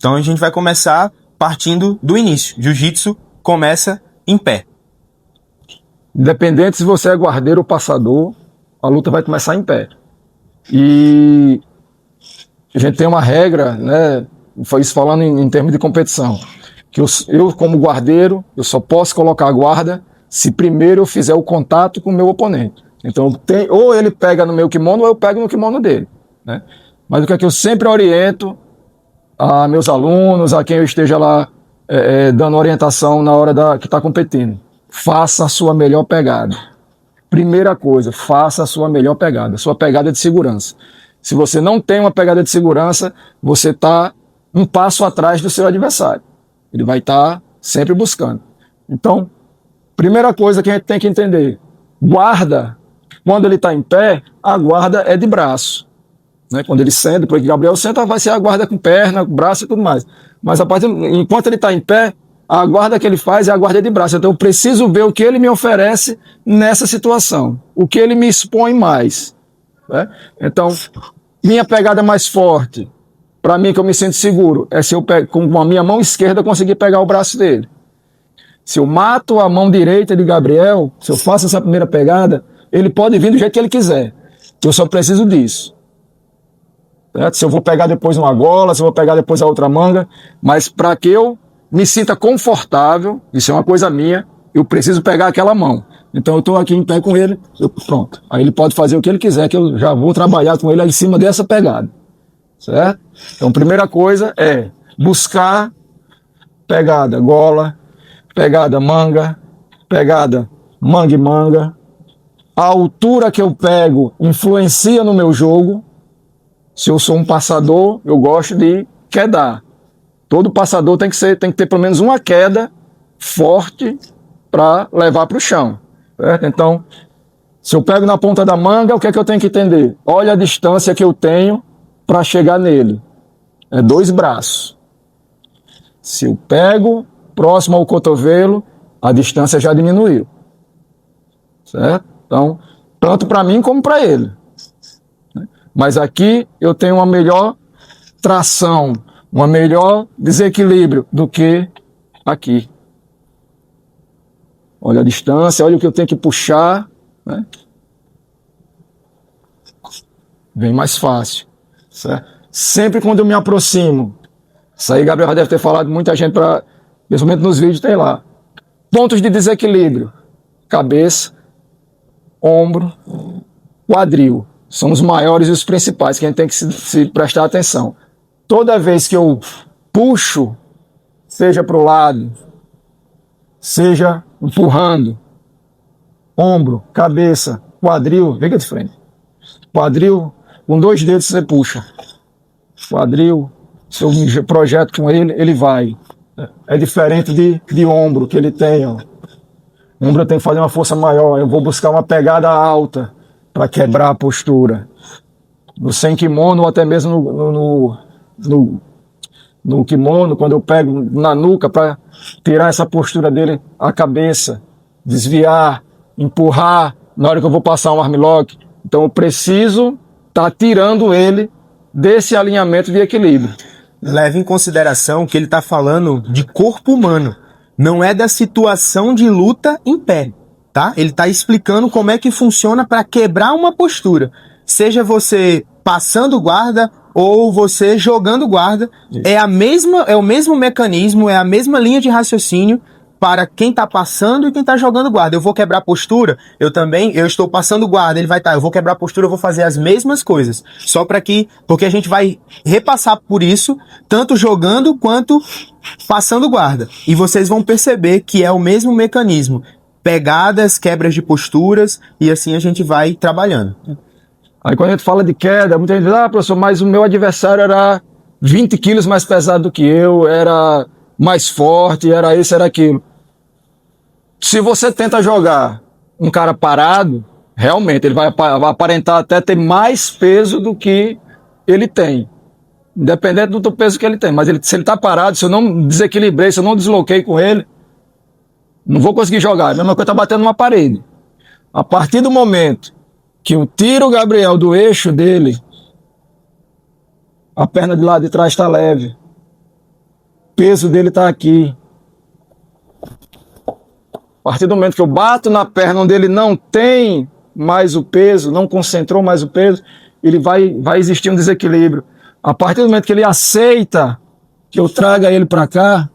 Então a gente vai começar partindo do início. Jiu-jitsu começa em pé. Independente se você é guardeiro ou passador, a luta vai começar em pé. E a gente tem uma regra, né? Foi isso falando em termos de competição, que eu como guardeiro, eu só posso colocar a guarda se primeiro eu fizer o contato com o meu oponente. Então, ou ele pega no meu kimono ou eu pego no kimono dele, né? Mas o que é que eu sempre oriento a meus alunos, a quem eu esteja lá dando orientação na hora que está competindo: faça a sua melhor pegada. Primeira coisa, faça a sua melhor pegada, sua pegada de segurança. Se você não tem uma pegada de segurança, você está um passo atrás do seu adversário. Ele vai estar sempre buscando. Então, primeira coisa que a gente tem que entender: guarda, quando ele está em pé, a guarda é de braço, né? Quando ele senta, depois que Gabriel senta, vai ser a guarda com perna, braço e tudo mais. Mas enquanto ele está em pé, a guarda que ele faz é a guarda de braço. Então eu preciso ver o que ele me oferece nessa situação, o que ele me expõe mais, né? Então, minha pegada mais forte, para mim, que eu me sinto seguro, é se eu com a minha mão esquerda conseguir pegar o braço dele. Se eu mato a mão direita de Gabriel, se eu faço essa primeira pegada, ele pode vir do jeito que ele quiser. Eu só preciso disso. Certo? Se eu vou pegar depois uma gola, se eu vou pegar depois a outra manga, mas para que eu me sinta confortável, isso é uma coisa minha, eu preciso pegar aquela mão. Então eu estou aqui em pé com ele, pronto. Aí ele pode fazer o que ele quiser, que eu já vou trabalhar com ele em cima dessa pegada. Certo? Então, primeira coisa é buscar pegada gola, pegada manga, pegada manga e manga. A altura que eu pego influencia no meu jogo. Se eu sou um passador, eu gosto de quedar. Todo passador tem que ter pelo menos uma queda forte para levar para o chão. Certo? Então, se eu pego na ponta da manga, o que é que eu tenho que entender? Olha a distância que eu tenho para chegar nele. É 2 braços. Se eu pego próximo ao cotovelo, a distância já diminuiu. Certo? Então, tanto para mim como para ele. Mas aqui eu tenho uma melhor tração, um melhor desequilíbrio do que aqui. Olha a distância, olha o que eu tenho que puxar, né? Bem mais fácil. Certo? Sempre quando eu me aproximo, isso aí Gabriel já deve ter falado, muita gente, principalmente nos vídeos tem lá. Pontos de desequilíbrio: cabeça, ombro, quadril. São os maiores e os principais que a gente tem que se prestar atenção. Toda vez que eu puxo, seja para o lado, seja empurrando, ombro, cabeça, quadril, vem aqui de frente. Quadril, com 2 dedos você puxa. Quadril, se eu me projeto com ele, ele vai. É diferente de ombro que ele tem, ó. Ombro eu tenho que fazer uma força maior, eu vou buscar uma pegada alta para quebrar a postura. No sem kimono ou até mesmo no kimono, quando eu pego na nuca para tirar essa postura dele, a cabeça, desviar, empurrar, na hora que eu vou passar um armlock. Então eu preciso estar tirando ele desse alinhamento de equilíbrio. Leve em consideração que ele está falando de corpo humano, não é da situação de luta em pé, tá? Ele está explicando como é que funciona para quebrar uma postura. Seja você passando guarda ou você jogando guarda, é o mesmo mecanismo, é a mesma linha de raciocínio para quem está passando e quem está jogando guarda. Eu vou quebrar a postura, eu estou passando guarda, ele vai estar, eu vou quebrar a postura, eu vou fazer as mesmas coisas. Só porque a gente vai repassar por isso, tanto jogando quanto passando guarda. E vocês vão perceber que é o mesmo mecanismo. Pegadas, quebras de posturas, e assim a gente vai trabalhando. Aí quando a gente fala de queda, muita gente diz: ah, professor, mas o meu adversário era 20 quilos mais pesado do que eu, era mais forte, era isso, era aquilo. Se você tenta jogar um cara parado, realmente ele vai aparentar até ter mais peso do que ele tem, independente do peso que ele tem. Mas se ele está parado, se eu não desequilibrei, se eu não desloquei com ele, não vou conseguir jogar. A mesma coisa está batendo numa parede. A partir do momento que eu tiro o Gabriel do eixo dele, a perna de lá de trás está leve. peso dele está aqui. A partir do momento que eu bato na perna onde ele não tem mais o peso, não concentrou mais o peso, ele vai existir um desequilíbrio. A partir do momento que ele aceita que eu traga ele para cá,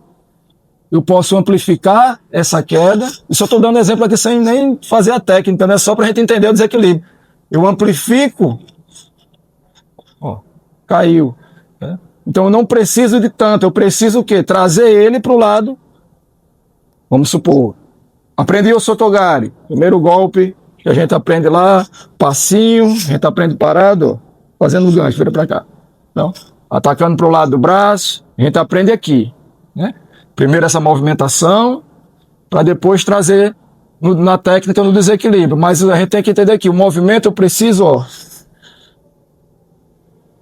eu posso amplificar essa queda. E só estou dando exemplo aqui sem nem fazer a técnica, né? Só para a gente entender o desequilíbrio. Eu amplifico, ó, caiu. Né? Então eu não preciso de tanto, eu preciso o quê? Trazer ele para o lado. Vamos supor, aprendi o Sotogari, primeiro golpe que a gente aprende lá, passinho, a gente aprende parado, ó, fazendo o gancho, vira para cá. Então, atacando para o lado do braço, a gente aprende aqui, né? Primeiro essa movimentação, para depois trazer na técnica no desequilíbrio. Mas a gente tem que entender que o movimento eu preciso, ó,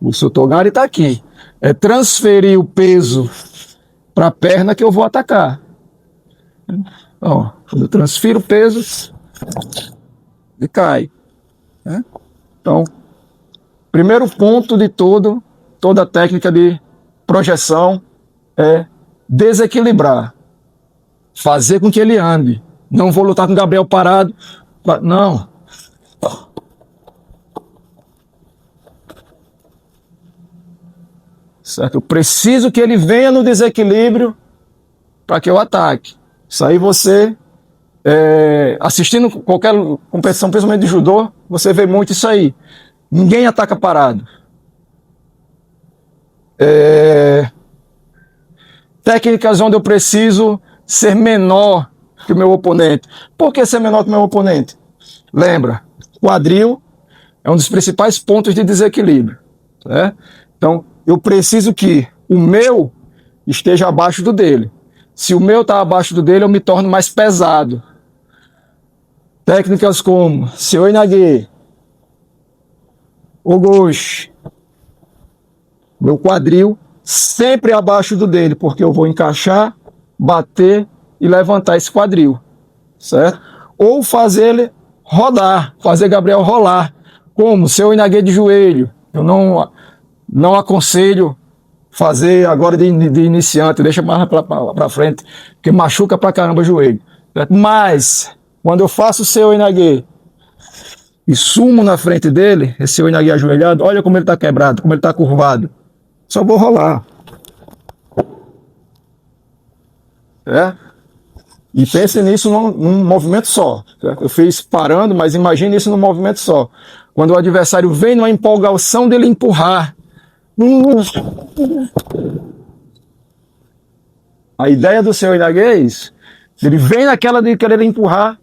o Sotogari está aqui, é transferir o peso para a perna que eu vou atacar. Ó, quando eu transfiro o peso, ele cai. Né? Então, primeiro ponto de toda a técnica de projeção é desequilibrar, fazer com que ele ande. Não vou lutar com o Gabriel parado, não. Certo? Eu preciso que ele venha no desequilíbrio para que eu ataque. Isso aí você, assistindo qualquer competição, principalmente de judô, você vê muito isso aí. Ninguém ataca parado. Técnicas onde eu preciso ser menor que o meu oponente. Por que ser menor que o meu oponente? Lembra, quadril é um dos principais pontos de desequilíbrio. Né? Então, eu preciso que o meu esteja abaixo do dele. Se o meu está abaixo do dele, eu me torno mais pesado. Técnicas como Seoinage, Ogoshi, meu quadril sempre abaixo do dele, porque eu vou encaixar, bater e levantar esse quadril, certo? Ou fazer ele rodar, fazer Gabriel rolar, como Seoinage de joelho. Eu não aconselho fazer agora de iniciante, deixa mais para frente, porque machuca pra caramba o joelho. Certo? Mas, quando eu faço o Seoinage e sumo na frente dele, esse Seoinage ajoelhado, olha como ele está quebrado, como ele está curvado. Só vou rolar. E pense nisso num movimento só. Certo? Eu fiz parando, mas imagine isso num movimento só. Quando o adversário vem numa empolgação dele empurrar, a ideia do Seoinage é isso. Ele vem naquela de querer empurrar,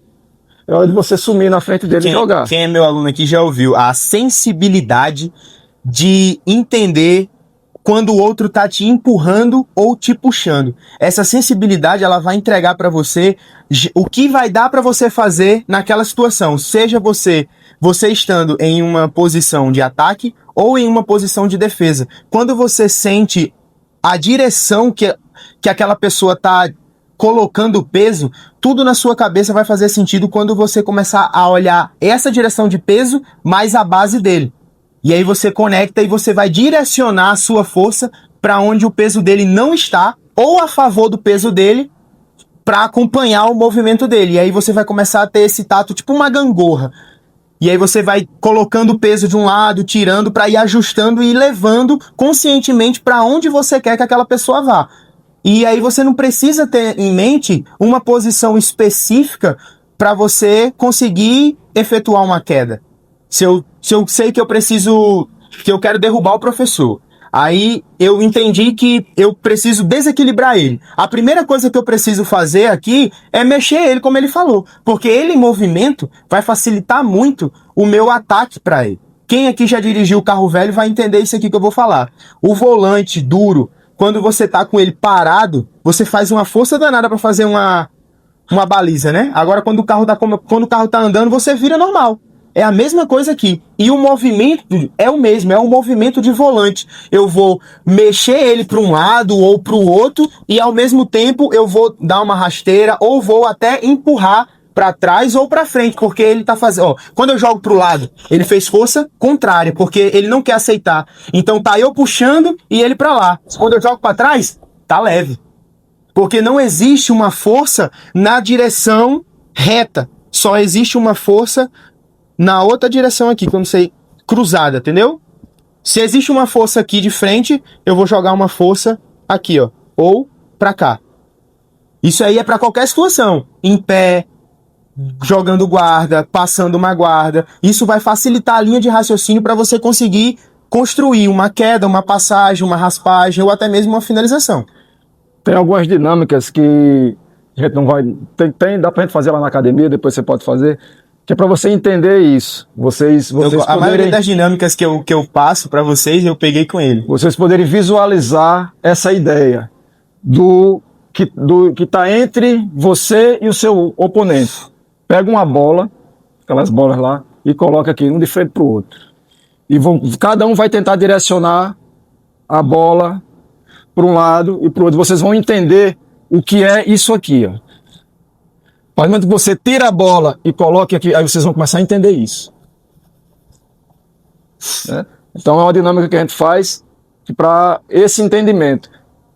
é hora de você sumir na frente dele e jogar. Quem é meu aluno aqui já ouviu a sensibilidade de entender quando o outro tá te empurrando ou te puxando. Essa sensibilidade, ela vai entregar para você o que vai dar para você fazer naquela situação, seja você estando em uma posição de ataque ou em uma posição de defesa. Quando você sente a direção que aquela pessoa tá colocando o peso, tudo na sua cabeça vai fazer sentido quando você começar a olhar essa direção de peso mais a base dele. E aí você conecta e você vai direcionar a sua força para onde o peso dele não está, ou a favor do peso dele, para acompanhar o movimento dele. E aí você vai começar a ter esse tato tipo uma gangorra. E aí você vai colocando o peso de um lado, tirando para ir ajustando e levando conscientemente para onde você quer que aquela pessoa vá. E aí você não precisa ter em mente uma posição específica para você conseguir efetuar uma queda. Se eu sei que eu quero derrubar o professor, aí eu entendi que eu preciso desequilibrar ele. A primeira coisa que eu preciso fazer aqui é mexer ele, como ele falou, porque ele em movimento vai facilitar muito o meu ataque para ele. Quem aqui já dirigiu o carro velho vai entender isso aqui que eu vou falar. O volante duro, quando você tá com ele parado, você faz uma força danada para fazer uma baliza, né? Agora quando o carro tá andando, você vira normal. É a mesma coisa aqui. E o movimento é o mesmo, é um movimento de volante. Eu vou mexer ele para um lado ou para o outro e ao mesmo tempo eu vou dar uma rasteira ou vou até empurrar para trás ou para frente, porque ele tá fazendo, ó, quando eu jogo pro lado, ele fez força contrária, porque ele não quer aceitar. Então tá eu puxando e ele para lá. Quando eu jogo para trás, tá leve. Porque não existe uma força na direção reta. Só existe uma força na outra direção aqui, quando você cruzada, entendeu? Se existe uma força aqui de frente, eu vou jogar uma força aqui, ó, ou pra cá. Isso aí é pra qualquer situação. Em pé, jogando guarda, passando uma guarda. Isso vai facilitar a linha de raciocínio para você conseguir construir uma queda, uma passagem, uma raspagem ou até mesmo uma finalização. Tem algumas dinâmicas que a gente não vai... dá pra gente fazer lá na academia, depois você pode fazer, que é para você entender isso. A maioria das dinâmicas que eu passo para vocês, eu peguei com ele. Vocês poderem visualizar essa ideia do que está entre você e o seu oponente. Pega uma bola, aquelas bolas lá, e coloca aqui, um de frente para o outro. E cada um vai tentar direcionar a bola para um lado e para o outro. Vocês vão entender o que é isso aqui. Ó. A partir do momento que você tira a bola e coloque aqui, aí vocês vão começar a entender isso. Então é uma dinâmica que a gente faz para esse entendimento.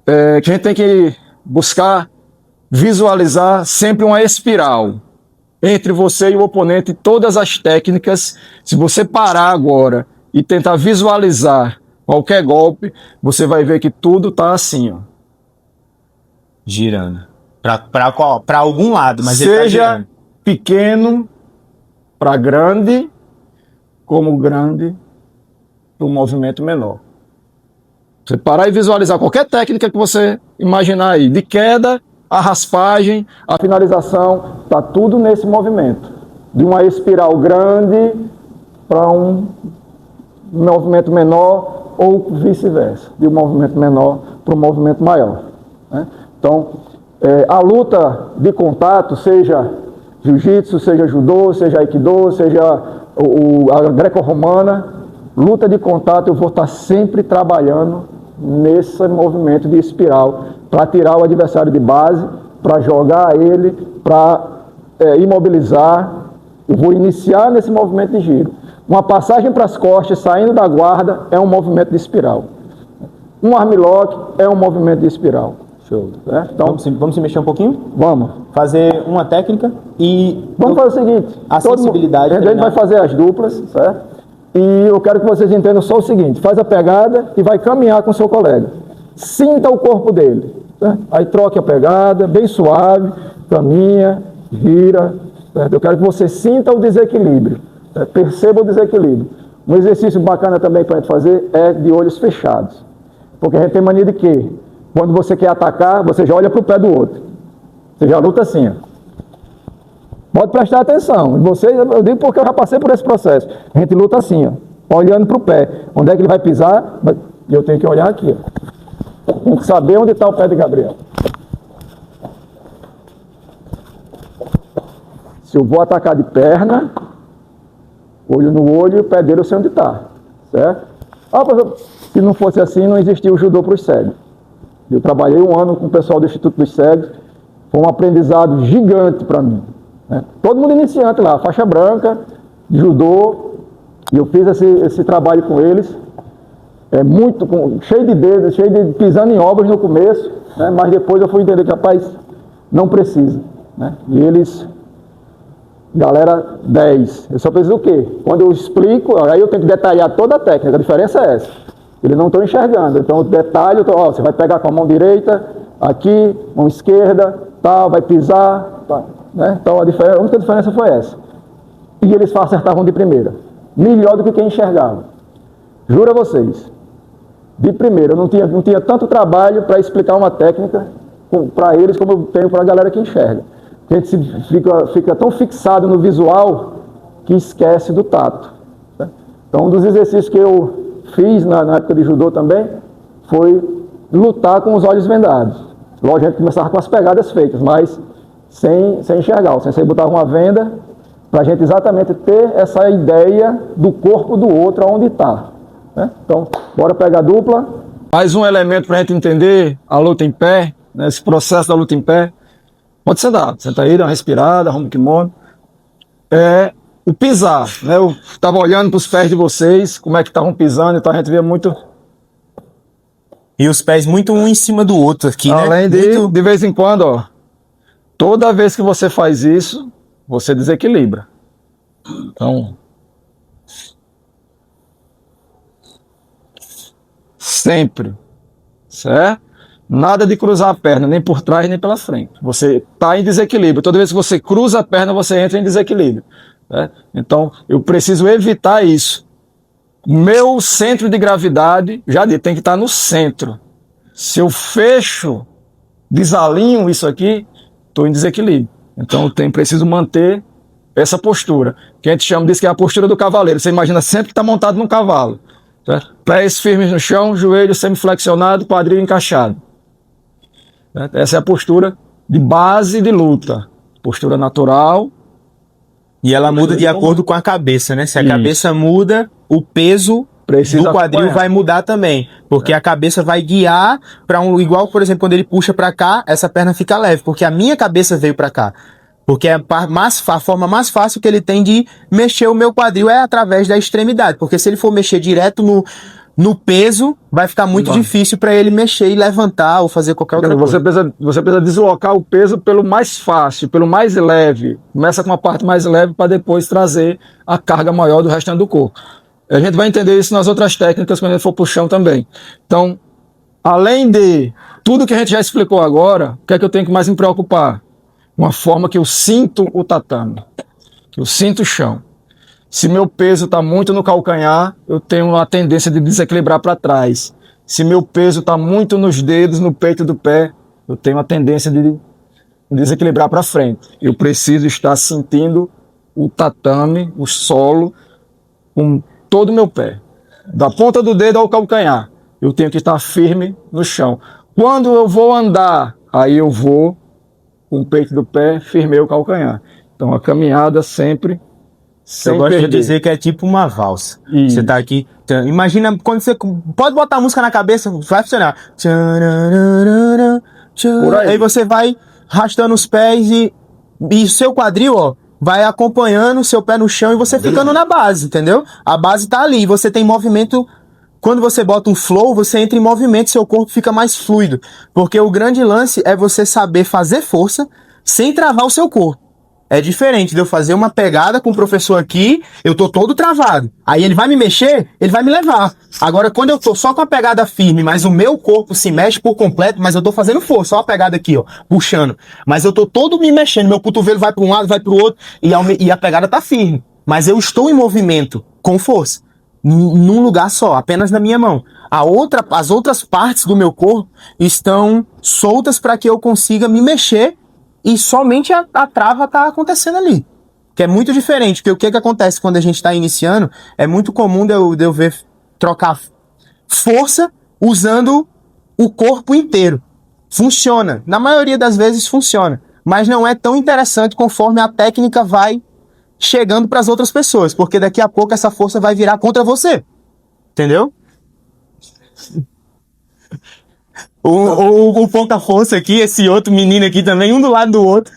Que a gente tem que buscar visualizar sempre uma espiral entre você e o oponente, todas as técnicas. Se você parar agora e tentar visualizar qualquer golpe, você vai ver que tudo está assim, ó. Girando. Para algum lado, mas seja ele tá girando. Pequeno para grande, como grande para um movimento menor. Você parar e visualizar qualquer técnica que você imaginar aí, de queda, a raspagem, a finalização, está tudo nesse movimento. De uma espiral grande para um movimento menor ou vice-versa. De um movimento menor para um movimento maior. Né? Então, a luta de contato, seja jiu-jitsu, seja judô, seja aikido, seja a greco-romana, luta de contato eu vou estar sempre trabalhando nesse movimento de espiral, para tirar o adversário de base, para jogar ele, para imobilizar. Eu vou iniciar nesse movimento de giro. Uma passagem para as costas, saindo da guarda, é um movimento de espiral. Um armlock é um movimento de espiral. Show. Então, vamos se mexer um pouquinho? Vamos. Fazer uma técnica e... Vamos fazer o seguinte. A sensibilidade. A gente vai fazer as duplas, certo? E eu quero que vocês entendam só o seguinte. Faz a pegada e vai caminhar com o seu colega. Sinta o corpo dele. Certo? Aí troque a pegada, bem suave, caminha, gira. Certo? Eu quero que você sinta o desequilíbrio. Certo? Perceba o desequilíbrio. Um exercício bacana também para a gente fazer é de olhos fechados. Porque a gente tem mania de quê? Quando você quer atacar, você já olha para o pé do outro. Você já luta assim, ó. Pode prestar atenção. Eu digo porque eu já passei por esse processo. A gente luta assim, ó, olhando para o pé. Onde é que ele vai pisar? E eu tenho que olhar aqui. Ó. Tem que saber onde está o pé de Gabriel. Se eu vou atacar de perna, olho no olho e o pé dele eu sei onde está. Certo? Se não fosse assim, não existia o judô para os cegos. Eu trabalhei 1 ano com o pessoal do Instituto dos Cegos. Foi um aprendizado gigante para mim. Né? Todo mundo iniciante lá, faixa branca, judô. E eu fiz esse trabalho com eles. Cheio de dedos, cheio de pisando em ovos no começo. Né? Mas depois eu fui entender que, rapaz, não precisa. Né? E eles... Galera, 10. Eu só preciso o quê? Quando eu explico, aí eu tenho que detalhar toda a técnica. A diferença é essa. Eles não estão enxergando. Então, o detalhe, você vai pegar com a mão direita, aqui, mão esquerda, tal, vai pisar. Tá, né? Então, a única diferença foi essa. E eles acertavam de primeira. Melhor do que quem enxergava. Juro a vocês. De primeira. Eu não tinha tanto trabalho para explicar uma técnica para eles como eu tenho para a galera que enxerga. A gente fica tão fixado no visual que esquece do tato. Né? Então, um dos exercícios que eu fiz na época de judô também foi lutar com os olhos vendados. Lógico, a gente começava com as pegadas feitas, mas sem enxergar. O sensei botava uma venda para a gente exatamente ter essa ideia do corpo do outro, aonde está. Né? Então, bora pegar a dupla. Mais um elemento para a gente entender a luta em pé, né? Esse processo da luta em pé. Pode sentar, senta aí, dá uma respirada, arruma o kimono. O pisar, né? Eu estava olhando para os pés de vocês, como é que estavam pisando, então a gente via muito E os pés muito um em cima do outro aqui, né? Além Muito... de vez em quando, ó, toda vez que você faz isso, você desequilibra. Então, sempre, certo? Nada de cruzar a perna, nem por trás, nem pela frente. Você está em desequilíbrio. Toda vez que você cruza a perna, você entra em desequilíbrio. Né? Então, eu preciso evitar isso. Meu centro de gravidade, já disse, tem que estar no centro. Se eu fecho, desalinho isso aqui, estou em desequilíbrio. Então, eu preciso manter essa postura, que a gente chama disso que é a postura do cavaleiro. Você imagina sempre que está montado num cavalo. Certo? Pés firmes no chão, joelho semiflexionado, quadril encaixado. Certo? Essa é a postura de base de luta. Postura natural. E ela muda de acordo com a cabeça, né? Se a Isso. cabeça muda, o peso Precisa do quadril acompanhar. vai mudar também. Porque a cabeça vai guiar para um... Igual, por exemplo, quando ele puxa para cá, essa perna fica leve. Porque a minha cabeça veio para cá. Porque a forma mais fácil que ele tem de mexer o meu quadril é através da extremidade. Porque se ele for mexer direto no peso, vai ficar muito difícil para ele mexer e levantar ou fazer qualquer outra coisa. Você precisa deslocar o peso pelo mais fácil, pelo mais leve. Começa com a parte mais leve para depois trazer a carga maior do restante do corpo. A gente vai entender isso nas outras técnicas quando a gente for pro chão também. Então, além de tudo que a gente já explicou agora, o que é que eu tenho que mais me preocupar? Uma forma que eu sinto o tatame, que eu sinto o chão. Se meu peso está muito no calcanhar, eu tenho a tendência de desequilibrar para trás. Se meu peso está muito nos dedos, no peito do pé, eu tenho a tendência de desequilibrar para frente. Eu preciso estar sentindo o tatame, o solo, com todo o meu pé. Da ponta do dedo ao calcanhar. Eu tenho que estar firme no chão. Quando eu vou andar, aí eu vou com o peito do pé, firmei o calcanhar. Então a caminhada sempre Eu gosto de dizer que é tipo uma valsa. Isso. Você tá aqui. Imagina quando você. Pode botar a música na cabeça, vai funcionar. Por aí. Aí você vai arrastando os pés e seu quadril, ó, vai acompanhando seu pé no chão e você ficando na base, entendeu? A base tá ali. Você tem movimento. Quando você bota um flow, você entra em movimento, seu corpo fica mais fluido. Porque o grande lance é você saber fazer força sem travar o seu corpo. É diferente de eu fazer uma pegada com o professor aqui, eu tô todo travado. Aí ele vai me mexer, ele vai me levar. Agora, quando eu tô só com a pegada firme, mas o meu corpo se mexe por completo, mas eu tô fazendo força, só a pegada aqui, ó, puxando. Mas eu tô todo me mexendo, meu cotovelo vai para um lado, vai pro outro, e a pegada tá firme. Mas eu estou em movimento, com força, num lugar só, apenas na minha mão. As outras partes do meu corpo estão soltas para que eu consiga me mexer e somente a trava tá acontecendo ali. Que é muito diferente, porque o que acontece quando a gente está iniciando, é muito comum de eu ver trocar força usando o corpo inteiro. Funciona. Na maioria das vezes funciona. Mas não é tão interessante conforme a técnica vai chegando para as outras pessoas. Porque daqui a pouco essa força vai virar contra você. Entendeu? O Ponta Força aqui, esse outro menino aqui também, um do lado do outro.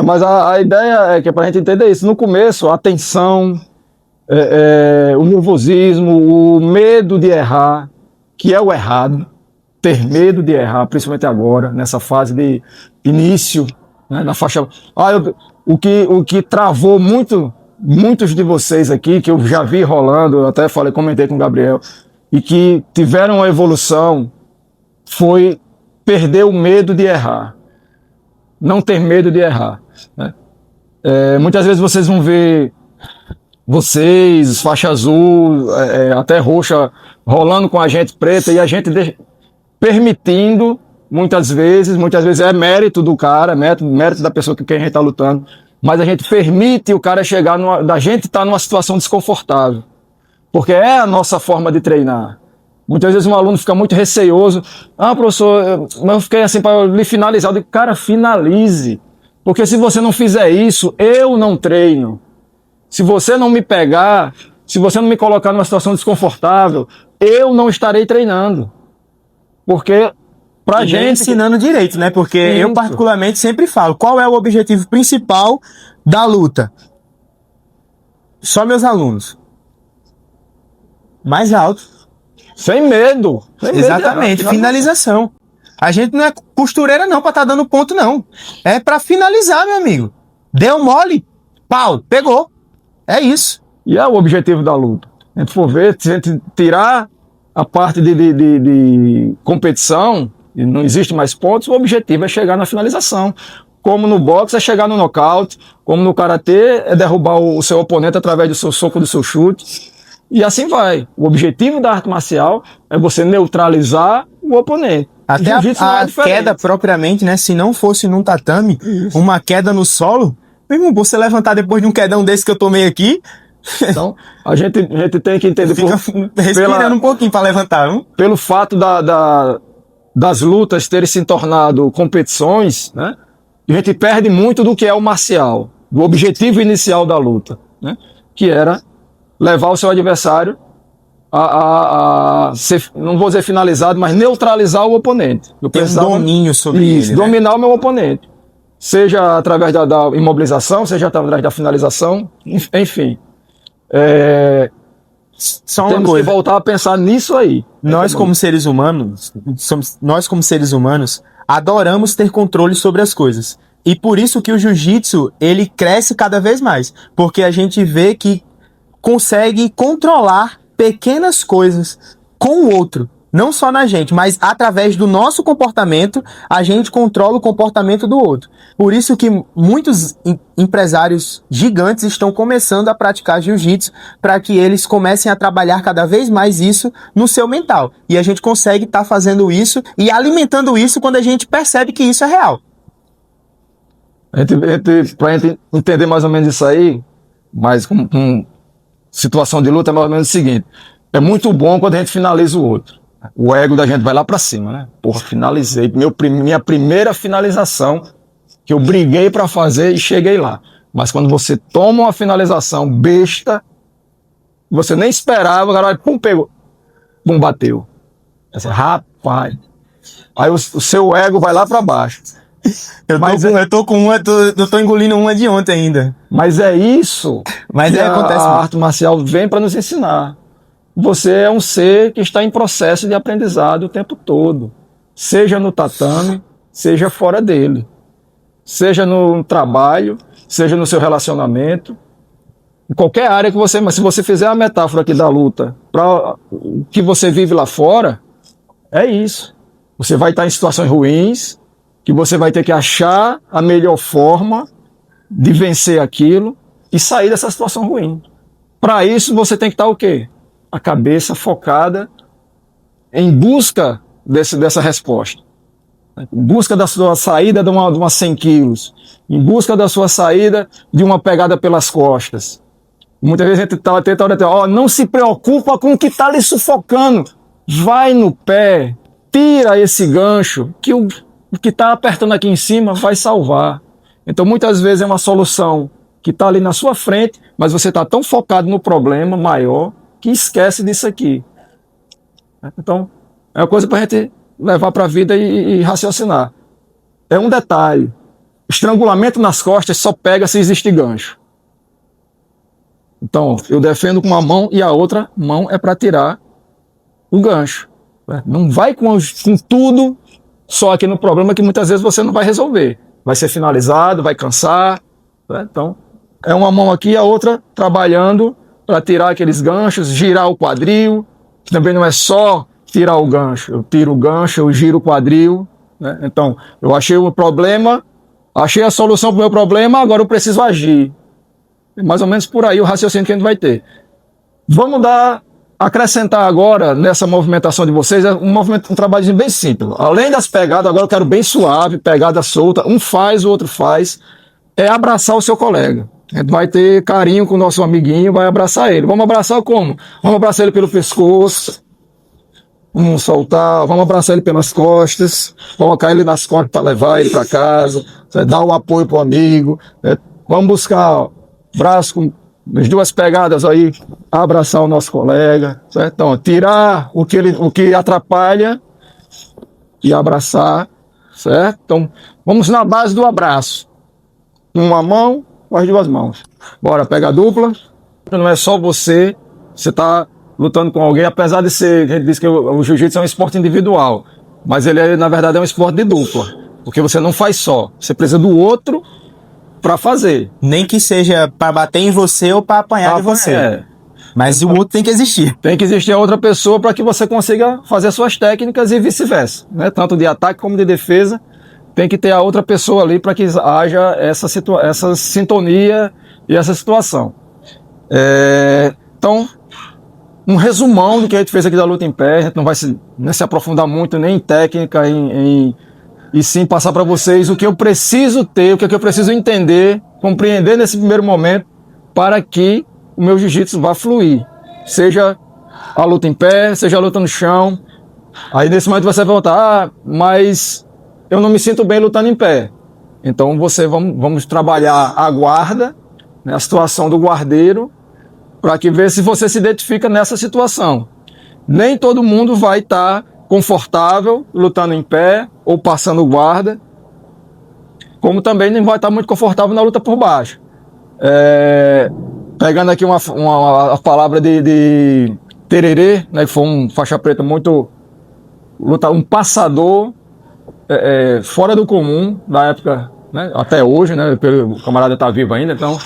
Mas a ideia é que, para a gente entender isso, no começo, a tensão, o nervosismo, o medo de errar, que é o errado, ter medo de errar, principalmente agora, nessa fase de início, né, na faixa... o que travou muitos de vocês aqui, que eu já vi rolando, eu até comentei com o Gabriel, e que tiveram uma evolução, foi perder o medo de errar. Não ter medo de errar. Né? Muitas vezes vocês vão ver faixa azul, até roxa, rolando com a gente preta e a gente permitindo, muitas vezes é mérito do cara, mérito da pessoa com quem a gente está lutando, mas a gente permite o cara chegar, da gente estar numa situação desconfortável. Porque é a nossa forma de treinar. Muitas vezes um aluno fica muito receioso. Professor, eu fiquei assim para lhe finalizar. Eu digo, cara, finalize. Porque se você não fizer isso, eu não treino. Se você não me pegar, se você não me colocar numa situação desconfortável, eu não estarei treinando. Porque pra gente... ensinando direito, né? Porque eu particularmente sempre falo, qual é o objetivo principal da luta? Só meus alunos. Mais alto, Sem medo. Exatamente, finalização. A gente não é costureira não pra estar dando ponto, não. É pra finalizar, meu amigo. Deu mole, pau, pegou. É isso. E é o objetivo da luta. A gente for ver, se a gente tirar a parte de competição, e não existe mais pontos, o objetivo é chegar na finalização. Como no boxe é chegar no nocaute, como no karatê é derrubar o seu oponente através do seu soco, do seu chute. E assim vai. O objetivo da arte marcial é você neutralizar o oponente. Até a queda propriamente, né? Se não fosse num tatame, uma queda no solo, mesmo você levantar depois de um quedão desse que eu tomei aqui. Então, a gente tem que entender. Fica respirando um pouquinho para levantar, não? Pelo fato das lutas terem se tornado competições, né? A gente perde muito do que é o marcial, do objetivo inicial da luta, né? Que era levar o seu adversário a ser, não vou dizer finalizado, mas neutralizar o oponente. Ter um domínio sobre ele, né? Dominar o meu oponente. Seja através da imobilização, seja através da finalização, enfim. Só uma temos coisa. que voltar a pensar nisso aí. Nós como seres humanos, adoramos ter controle sobre as coisas. E por isso que o jiu-jitsu, ele cresce cada vez mais. Porque a gente vê que consegue controlar pequenas coisas com o outro. Não só na gente, mas através do nosso comportamento, a gente controla o comportamento do outro. Por isso que muitos empresários gigantes estão começando a praticar jiu-jitsu para que eles comecem a trabalhar cada vez mais isso no seu mental. E a gente consegue estar fazendo isso e alimentando isso quando a gente percebe que isso é real. Para a gente entender mais ou menos isso aí, mas com situação de luta é mais ou menos o seguinte: é muito bom quando a gente finaliza o outro. O ego da gente vai lá pra cima, né? Porra, finalizei. Minha primeira finalização que eu briguei pra fazer e cheguei lá. Mas quando você toma uma finalização besta, você nem esperava, o cara pum, pegou. Pum, bateu. Assim, rapaz. Aí o seu ego vai lá pra baixo. Eu tô engolindo uma de ontem ainda. Mas é isso que acontece. A arte marcial vem pra nos ensinar. Você é um ser que está em processo de aprendizado o tempo todo. Seja no tatame, seja fora dele. Seja no trabalho, seja no seu relacionamento. Em qualquer área que você... Mas se você fizer a metáfora aqui da luta para o que você vive lá fora, é isso. Você vai estar em situações ruins, que você vai ter que achar a melhor forma de vencer aquilo e sair dessa situação ruim. Para isso, você tem que estar o quê? A cabeça focada em busca dessa resposta, em busca da sua saída de uma 100 quilos, em busca da sua saída de uma pegada pelas costas. Muitas vezes a gente tenta não se preocupa com o que está lhe sufocando, vai no pé, tira esse gancho, que o que está apertando aqui em cima vai salvar. Então muitas vezes é uma solução que está ali na sua frente, mas você está tão focado no problema maior que esquece disso aqui. Então, é uma coisa para a gente levar para a vida e raciocinar. É um detalhe. Estrangulamento nas costas só pega se existe gancho. Então, eu defendo com uma mão e a outra mão é para tirar o gancho. Não vai com tudo só aqui no problema que muitas vezes você não vai resolver. Vai ser finalizado, vai cansar. Então, é uma mão aqui e a outra trabalhando para tirar aqueles ganchos, girar o quadril. Também não é só tirar o gancho. Eu tiro o gancho, eu giro o quadril. Né? Então, eu achei o problema, achei a solução para o meu problema, agora eu preciso agir. É mais ou menos por aí o raciocínio que a gente vai ter. Vamos acrescentar agora nessa movimentação de vocês um trabalho bem simples. Além das pegadas, agora eu quero bem suave, pegada solta. Um faz, o outro faz. É abraçar o seu colega. A gente vai ter carinho com o nosso amiguinho, vai abraçar ele. Vamos abraçar como? Vamos abraçar ele pelo pescoço. Vamos soltar, vamos abraçar ele pelas costas. Colocar ele nas costas para levar ele para casa. Dar o apoio para o amigo. Vamos buscar braço com as duas pegadas aí, abraçar o nosso colega. Certo? Então, tirar o que atrapalha e abraçar. Certo? Então, vamos na base do abraço. Uma mão com as duas mãos. Bora, pega a dupla. Não é só você está lutando com alguém, apesar de ser, a gente diz que o jiu-jitsu é um esporte individual, mas ele, na verdade, é um esporte de dupla, porque você não faz só, você precisa do outro para fazer. Nem que seja para bater em você ou para apanhar de você. É. Mas o outro tem que existir. Tem que existir a outra pessoa para que você consiga fazer suas técnicas e vice-versa, né? Tanto de ataque como de defesa, tem que ter a outra pessoa ali para que haja essa sintonia e essa situação. Então, um resumão do que a gente fez aqui da luta em pé. A gente não vai se aprofundar muito nem em técnica, e sim passar para vocês o que eu preciso ter, o que eu preciso entender, compreender nesse primeiro momento para que o meu jiu-jitsu vá fluir. Seja a luta em pé, seja a luta no chão. Aí nesse momento você vai perguntar, mas eu não me sinto bem lutando em pé. Então vamos trabalhar a guarda, né, a situação do guardeiro, para que ver se você se identifica nessa situação. Nem todo mundo vai estar confortável lutando em pé ou passando guarda, como também não vai estar muito confortável na luta por baixo. Pegando aqui uma palavra de Tererê, né, que foi um faixa preta muito um passador fora do comum da época, né, até hoje, né, o camarada está vivo ainda, então.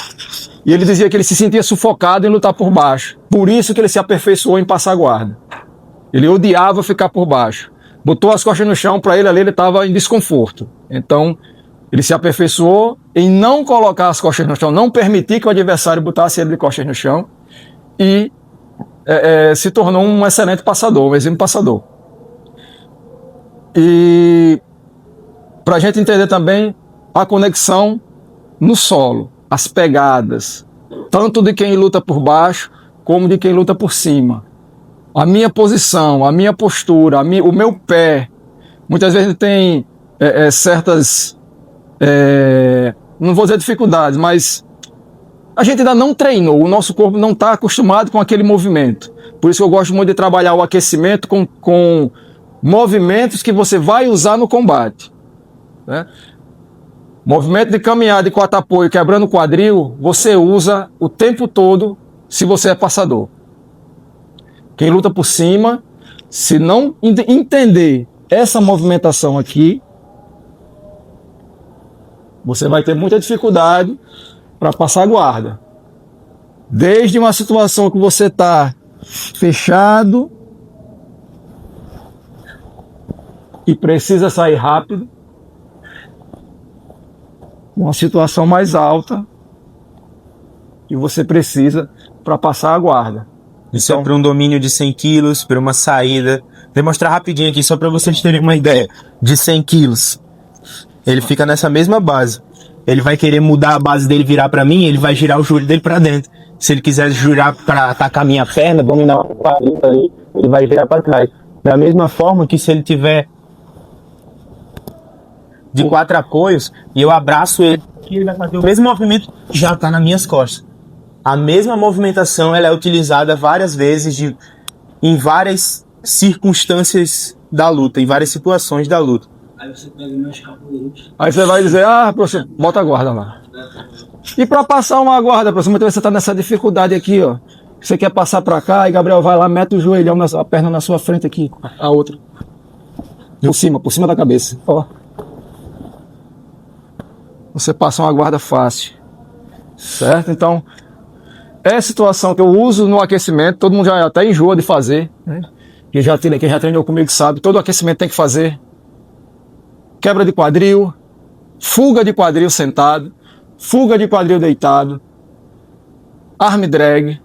E ele dizia que ele se sentia sufocado em lutar por baixo. Por isso que ele se aperfeiçoou em passar guarda. Ele odiava ficar por baixo. Botou as costas no chão, para ele ali ele estava em desconforto. Então, ele se aperfeiçoou em não colocar as costas no chão, não permitir que o adversário botasse ele de costas no chão, e se tornou um excelente passador, um exímio passador. E para a gente entender também a conexão no solo, as pegadas, tanto de quem luta por baixo como de quem luta por cima. A minha posição, a minha postura, o meu pé. Muitas vezes tem certas, não vou dizer dificuldades, mas a gente ainda não treinou, o nosso corpo não está acostumado com aquele movimento. Por isso que eu gosto muito de trabalhar o aquecimento com movimentos que você vai usar no combate, né? Movimento de caminhada de quatro apoio, quebrando o quadril, você usa o tempo todo se você é passador. Quem luta por cima, se não entender essa movimentação aqui, você vai ter muita dificuldade para passar a guarda. Desde uma situação que você está fechado e precisa sair rápido, uma situação mais alta que você precisa para passar a guarda. Isso é para um domínio de 100 quilos, para uma saída. Vou demonstrar rapidinho aqui, só para vocês terem uma ideia. De 100 quilos. Ele fica nessa mesma base. Ele vai querer mudar a base dele, virar para mim, ele vai girar o joelho dele para dentro. Se ele quiser girar para atacar minha perna, dominar o quadril ali, ele vai virar para trás. Da mesma forma que se ele tiver de 4 apoios e eu abraço ele, ele vai fazer o mesmo movimento que já está nas minhas costas. A mesma movimentação ela é utilizada várias vezes em várias circunstâncias da luta, em várias situações da luta. Aí você pega o meu escapuleiro. Aí você vai dizer, professor, bota a guarda lá. E para passar uma guarda, professor, muitas vezes você está nessa dificuldade aqui, ó. Você quer passar para cá e Gabriel vai lá, mete o joelhão, a perna na sua frente aqui, a outra. Por cima da cabeça, ó. Você passa uma guarda fácil, certo? Então, é a situação que eu uso no aquecimento, todo mundo já até enjoa de fazer, né? Quem já treinou comigo sabe, todo aquecimento tem que fazer. Quebra de quadril, fuga de quadril sentado, fuga de quadril deitado, arm drag,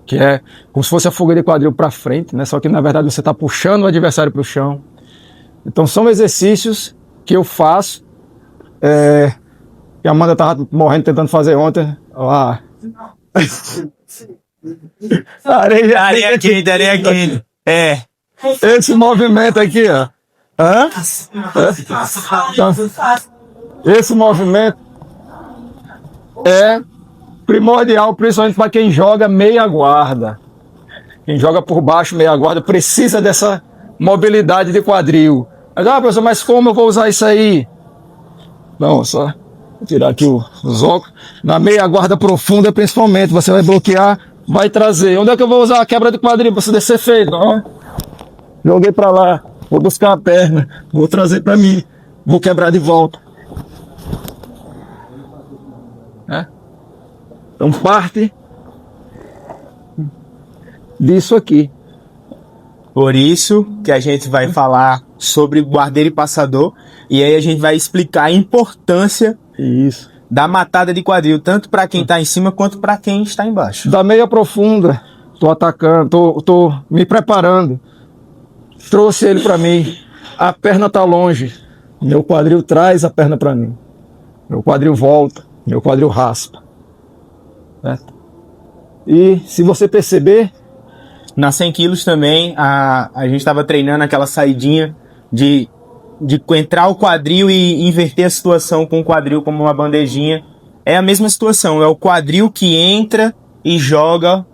que é como se fosse a fuga de quadril para frente, né? Só que na verdade você está puxando o adversário para o chão. Então são exercícios que eu faço, que a Amanda estava morrendo tentando fazer ontem. Lá. Areia quente. Esse movimento aqui, ó. Esse movimento é primordial, principalmente para quem joga meia guarda. Quem joga por baixo meia guarda precisa dessa mobilidade de quadril. Mas, professor, mas como eu vou usar isso aí? Não, só vou tirar aqui os óculos. Na meia guarda profunda, principalmente, você vai bloquear vai trazer. Onde é que eu vou usar a quebra de quadril para isso descer feito? Ó, joguei para lá, vou buscar a perna, vou trazer para mim, vou quebrar de volta. Então parte disso aqui. Por isso que a gente vai falar sobre guardeiro e passador, e aí a gente vai explicar a importância Isso. da matada de quadril, tanto para quem está em cima quanto para quem está embaixo. Da meia profunda, tô atacando, tô me preparando. Trouxe ele para mim. A perna tá longe. Meu quadril traz a perna para mim. Meu quadril volta, meu quadril raspa. Certo? E se você perceber, Na 100 quilos também, a gente estava treinando aquela saidinha de entrar o quadril e inverter a situação com o quadril como uma bandejinha. É a mesma situação, é o quadril que entra e joga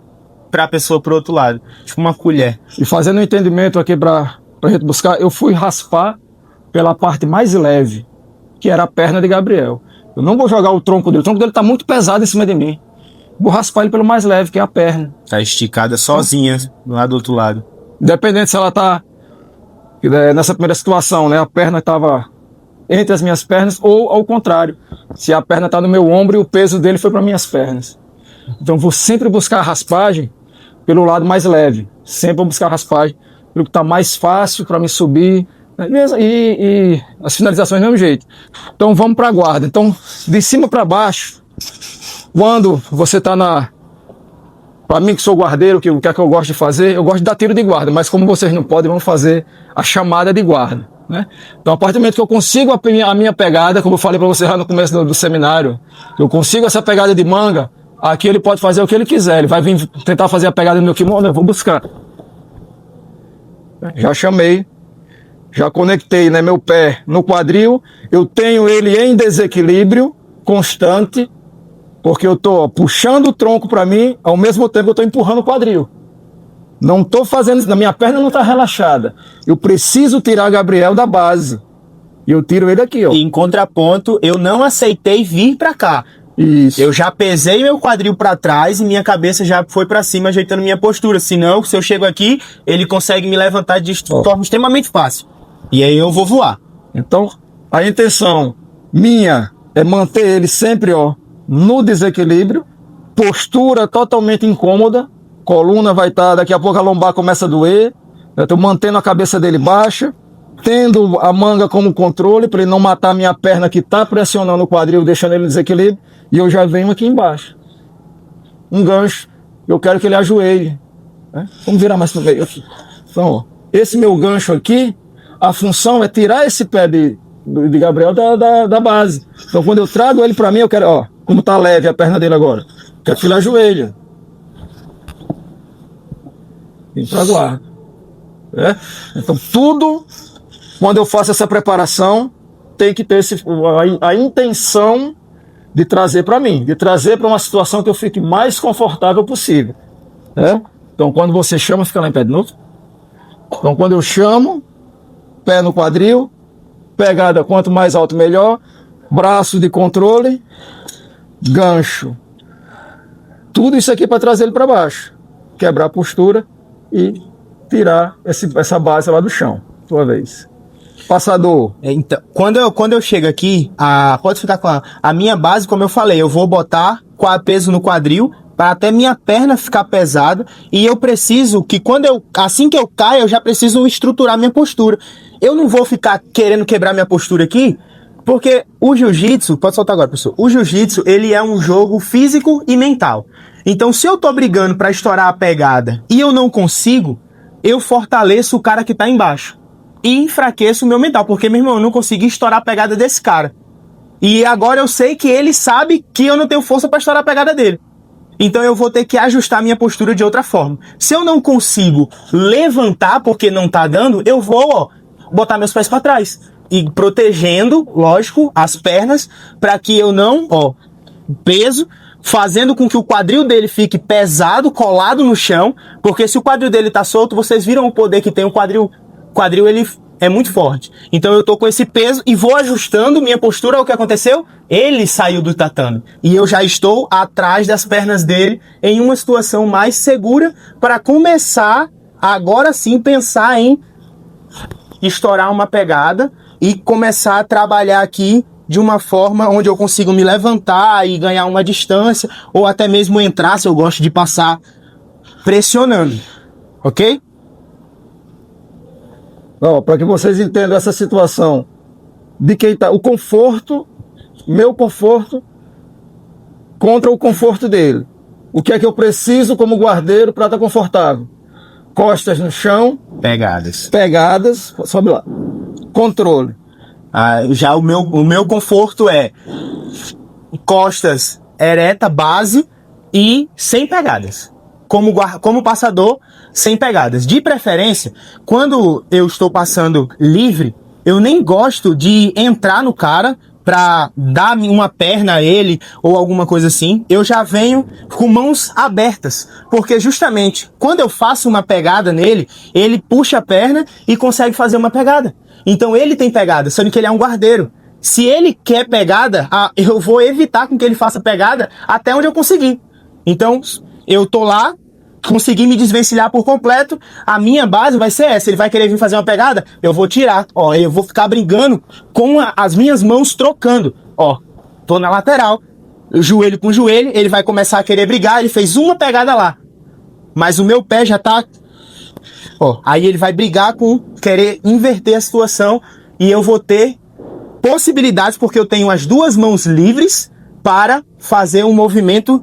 para a pessoa pro outro lado, tipo uma colher. e fazendo um entendimento aqui pra gente buscar, eu fui raspar pela parte mais leve, que era a perna de Gabriel. Eu não vou jogar o tronco dele tá muito pesado em cima de mim. Vou raspar ele pelo mais leve, que é a perna. Tá esticada sozinha lá do outro lado. Independente se ela tá nessa primeira situação, né? A perna estava entre as minhas pernas ou ao contrário. Se a perna tá no meu ombro e o peso dele foi para minhas pernas. Então vou sempre buscar a raspagem pelo lado mais leve. Sempre vou buscar a raspagem pelo que tá mais fácil para me subir. E as finalizações do mesmo jeito. Então vamos para a guarda. Então de cima para baixo, quando você tá para mim que sou guardeiro, o que é que eu gosto de fazer? Eu gosto de dar tiro de guarda, mas como vocês não podem, vamos fazer a chamada de guarda, né? Então a partir do momento que eu consigo a minha pegada, como eu falei para vocês lá no começo do seminário, eu consigo essa pegada de manga, aqui ele pode fazer o que ele quiser, ele vai vir tentar fazer a pegada do meu kimono, eu vou buscar. Já chamei, já conectei, né, meu pé no quadril, eu tenho ele em desequilíbrio constante, porque eu tô puxando o tronco para mim, ao mesmo tempo eu tô empurrando o quadril. Não tô fazendo isso, a minha perna não tá relaxada. Eu preciso tirar Gabriel da base. E eu tiro ele aqui, ó. E em contraponto, eu não aceitei vir para cá. Isso. Eu já pesei meu quadril para trás e minha cabeça já foi para cima, ajeitando minha postura. Senão, se eu chego aqui, ele consegue me levantar de forma extremamente fácil. E aí eu vou voar. Então, a intenção minha é manter ele sempre, ó, no desequilíbrio, postura totalmente incômoda, coluna vai estar, daqui a pouco a lombar começa a doer, eu tô mantendo a cabeça dele baixa, tendo a manga como controle, para ele não matar a minha perna que está pressionando o quadril, deixando ele em desequilíbrio, e eu já venho aqui embaixo. Um gancho, eu quero que ele ajoelhe. Né? Vamos virar mais para o meio aqui. Então, ó, esse meu gancho aqui, a função é tirar esse pé de Gabriel da base. Então quando eu trago ele para mim, eu quero, ó, como tá leve a perna dele agora, quero que ele ajoelhe. Vem pra guarda. Então tudo, quando eu faço essa preparação, tem que ter a intenção de trazer para mim, de trazer para uma situação que eu fique mais confortável possível. Então quando você chama, fica lá em pé de novo. Então quando eu chamo, pé no quadril, pegada quanto mais alto melhor, braço de controle, gancho. Tudo isso aqui para trazer ele para baixo, quebrar a postura e tirar essa base lá do chão. Sua vez. Passador. Então, quando eu chego aqui, pode ficar com a minha base, como eu falei, eu vou botar peso no quadril para até minha perna ficar pesada, e eu preciso que assim que eu caio, eu já preciso estruturar minha postura. Eu não vou ficar querendo quebrar minha postura aqui, porque o jiu-jitsu, pode soltar agora, professor, o jiu-jitsu, ele é um jogo físico e mental. Então, se eu tô brigando para estourar a pegada e eu não consigo, eu fortaleço o cara que tá embaixo e enfraqueço o meu mental, porque, meu irmão, eu não consegui estourar a pegada desse cara. E agora eu sei que ele sabe que eu não tenho força para estourar a pegada dele. Então eu vou ter que ajustar minha postura de outra forma. Se eu não consigo levantar porque não tá dando, eu vou, botar meus pés para trás. E protegendo, lógico, as pernas, para que eu não, peso, fazendo com que o quadril dele fique pesado, colado no chão, porque se o quadril dele tá solto, vocês viram o poder que tem o quadril. O quadril, ele é muito forte. Então eu tô com esse peso e vou ajustando minha postura. O que aconteceu? Ele saiu do tatame e eu já estou atrás das pernas dele em uma situação mais segura para começar agora sim pensar em estourar uma pegada e começar a trabalhar aqui de uma forma onde eu consigo me levantar e ganhar uma distância, ou até mesmo entrar, se eu gosto de passar pressionando, ok? Para que vocês entendam essa situação de quem tá, o conforto, meu conforto contra o conforto dele. O que é que eu preciso como guardeiro para estar confortável? Costas no chão, pegadas, sobe lá. Controle. Já o meu conforto é costas ereta, base e sem pegadas. Como passador, sem pegadas. De preferência, quando eu estou passando livre, eu nem gosto de entrar no cara para dar uma perna a ele ou alguma coisa assim. Eu já venho com mãos abertas, porque justamente quando eu faço uma pegada nele, ele puxa a perna e consegue fazer uma pegada. Então ele tem pegada, sendo que ele é um guardeiro. Se ele quer pegada, eu vou evitar com que ele faça pegada até onde eu conseguir. Então eu tô lá, consegui me desvencilhar por completo, a minha base vai ser essa. Ele vai querer vir fazer uma pegada, eu vou tirar. Ó, eu vou ficar brigando com as minhas mãos trocando. Ó, tô na lateral, joelho com joelho, ele vai começar a querer brigar, ele fez uma pegada lá. Mas o meu pé já tá... Ó, aí ele vai brigar com querer inverter a situação e eu vou ter possibilidades, porque eu tenho as duas mãos livres para fazer um movimento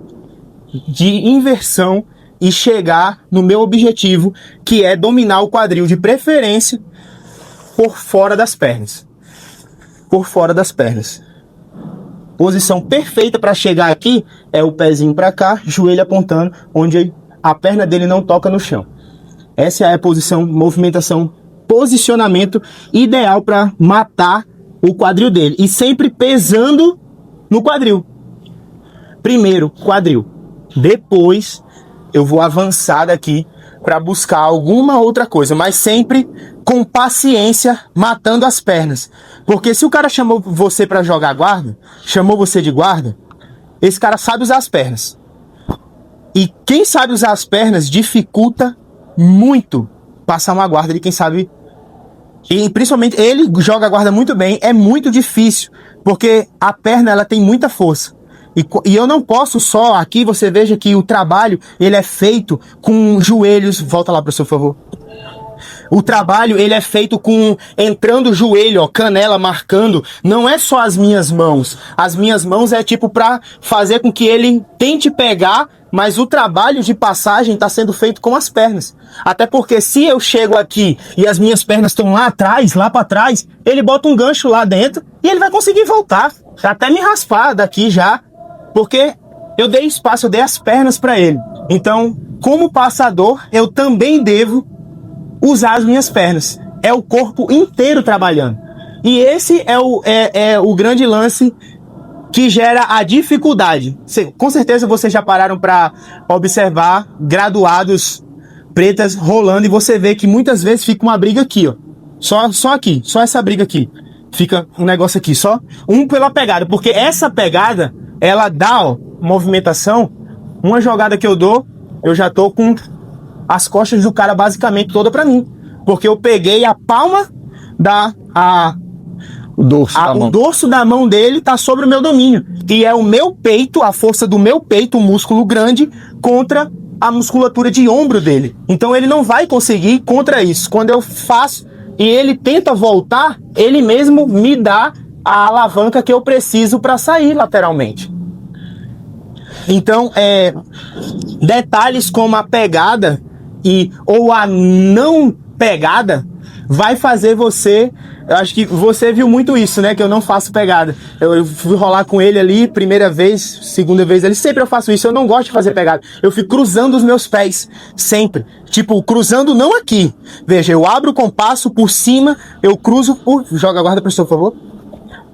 de inversão e chegar no meu objetivo, que é dominar o quadril, de preferência por fora das pernas. Por fora das pernas. Posição perfeita para chegar aqui é o pezinho para cá, joelho apontando, onde a perna dele não toca no chão. Essa é a posição, movimentação, posicionamento ideal para matar o quadril dele. E sempre pesando no quadril. Primeiro, quadril. Depois, eu vou avançar daqui para buscar alguma outra coisa. Mas sempre com paciência, matando as pernas. Porque se o cara chamou você para jogar guarda, chamou você de guarda, esse cara sabe usar as pernas. E quem sabe usar as pernas dificulta muito passar uma guarda de quem sabe. E principalmente ele joga a guarda muito bem, é muito difícil, porque a perna ela tem muita força. E eu não posso só, aqui você veja que o trabalho ele é feito com joelhos, volta lá para o seu favor. O trabalho ele é feito com entrando o joelho, ó, canela marcando, não é só as minhas mãos. As minhas mãos é tipo para fazer com que ele tente pegar, mas o trabalho de passagem está sendo feito com as pernas. Até porque se eu chego aqui e as minhas pernas estão lá atrás, lá para trás, ele bota um gancho lá dentro e ele vai conseguir voltar, até me raspar daqui já, porque eu dei espaço, eu dei as pernas para ele. Então, como passador, eu também devo usar as minhas pernas. É o corpo inteiro trabalhando. E esse é o grande lance que gera a dificuldade. Com certeza vocês já pararam para observar graduados pretas rolando e você vê que muitas vezes fica uma briga aqui, ó. Só aqui, só essa briga aqui. Fica um negócio aqui, só um pela pegada, porque essa pegada, ela dá, ó, movimentação. Uma jogada que eu dou, eu já tô com as costas do cara basicamente toda pra mim, porque eu peguei a palma o dorso da mão dele tá sobre o meu domínio, e é o meu peito, a força do meu peito, um músculo grande contra a musculatura de ombro dele. Então ele não vai conseguir contra isso. Quando eu faço e ele tenta voltar, ele mesmo me dá a alavanca que eu preciso para sair lateralmente. Então, detalhes como a pegada ou a não pegada vai fazer você... Eu acho que você viu muito isso, né? Que eu não faço pegada. Eu fui rolar com ele ali, primeira vez, segunda vez ali. Sempre eu faço isso, eu não gosto de fazer pegada. Eu fico cruzando os meus pés, sempre. Tipo, cruzando não aqui. Veja, eu abro o compasso por cima, eu cruzo por... Joga a guarda, por favor.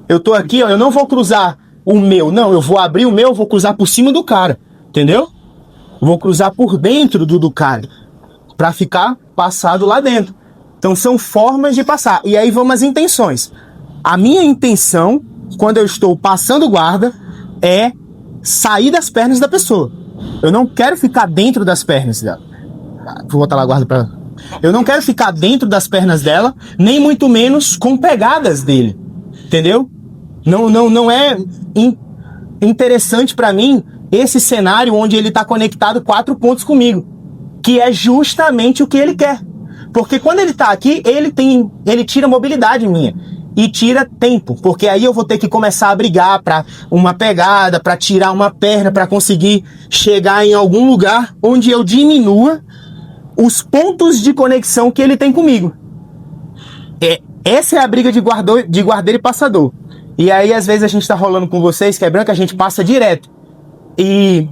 Eu tô aqui, ó, eu não vou cruzar o meu, não. Eu vou abrir o meu, eu vou cruzar por cima do cara. Entendeu? Vou cruzar por dentro do cara. Pra ficar passado lá dentro. Então são formas de passar. E aí vão as intenções. A minha intenção, quando eu estou passando guarda, é sair das pernas da pessoa. Eu não quero ficar dentro das pernas dela. Vou botar lá a guarda pra... Eu não quero ficar dentro das pernas dela, nem muito menos com pegadas dele. Entendeu? Não é interessante pra mim esse cenário onde ele tá conectado 4 pontos comigo, que é justamente o que ele quer. Porque quando ele tá aqui, ele tira mobilidade minha e tira tempo, porque aí eu vou ter que começar a brigar pra uma pegada, pra tirar uma perna, pra conseguir chegar em algum lugar onde eu diminua os pontos de conexão que ele tem comigo. Essa é a briga de guardeiro e passador. E aí, às vezes, a gente tá rolando com vocês, que é branco, a gente passa direto. E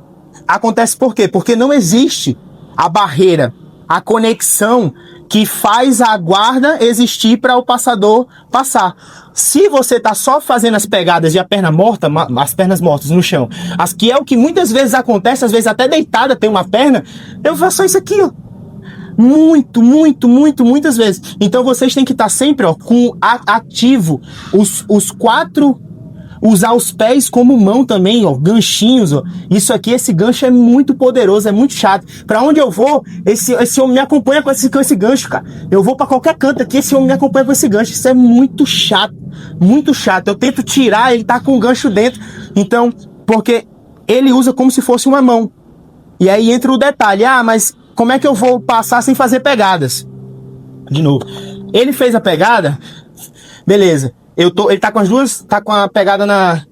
acontece por quê? Porque não existe a barreira, a conexão que faz a guarda existir para o passador passar. Se você tá só fazendo as pegadas e a perna morta, as pernas mortas no chão, as que é o que muitas vezes acontece, às vezes até deitada tem uma perna, eu faço isso aqui, ó. Muitas vezes. Então vocês têm que estar sempre, ó, com ativo os 4, usar os pés como mão também, ó, ganchinhos, ó. Isso aqui, esse gancho é muito poderoso, é muito chato. Pra onde eu vou, esse homem me acompanha com esse gancho, cara. Eu vou pra qualquer canto aqui, esse homem me acompanha com esse gancho. Isso é muito chato, muito chato. Eu tento tirar, ele tá com o gancho dentro. Então, porque ele usa como se fosse uma mão. E aí entra o detalhe, mas como é que eu vou passar sem fazer pegadas? De novo. Ele fez a pegada, beleza. Ele tá com as duas, tá com a pegada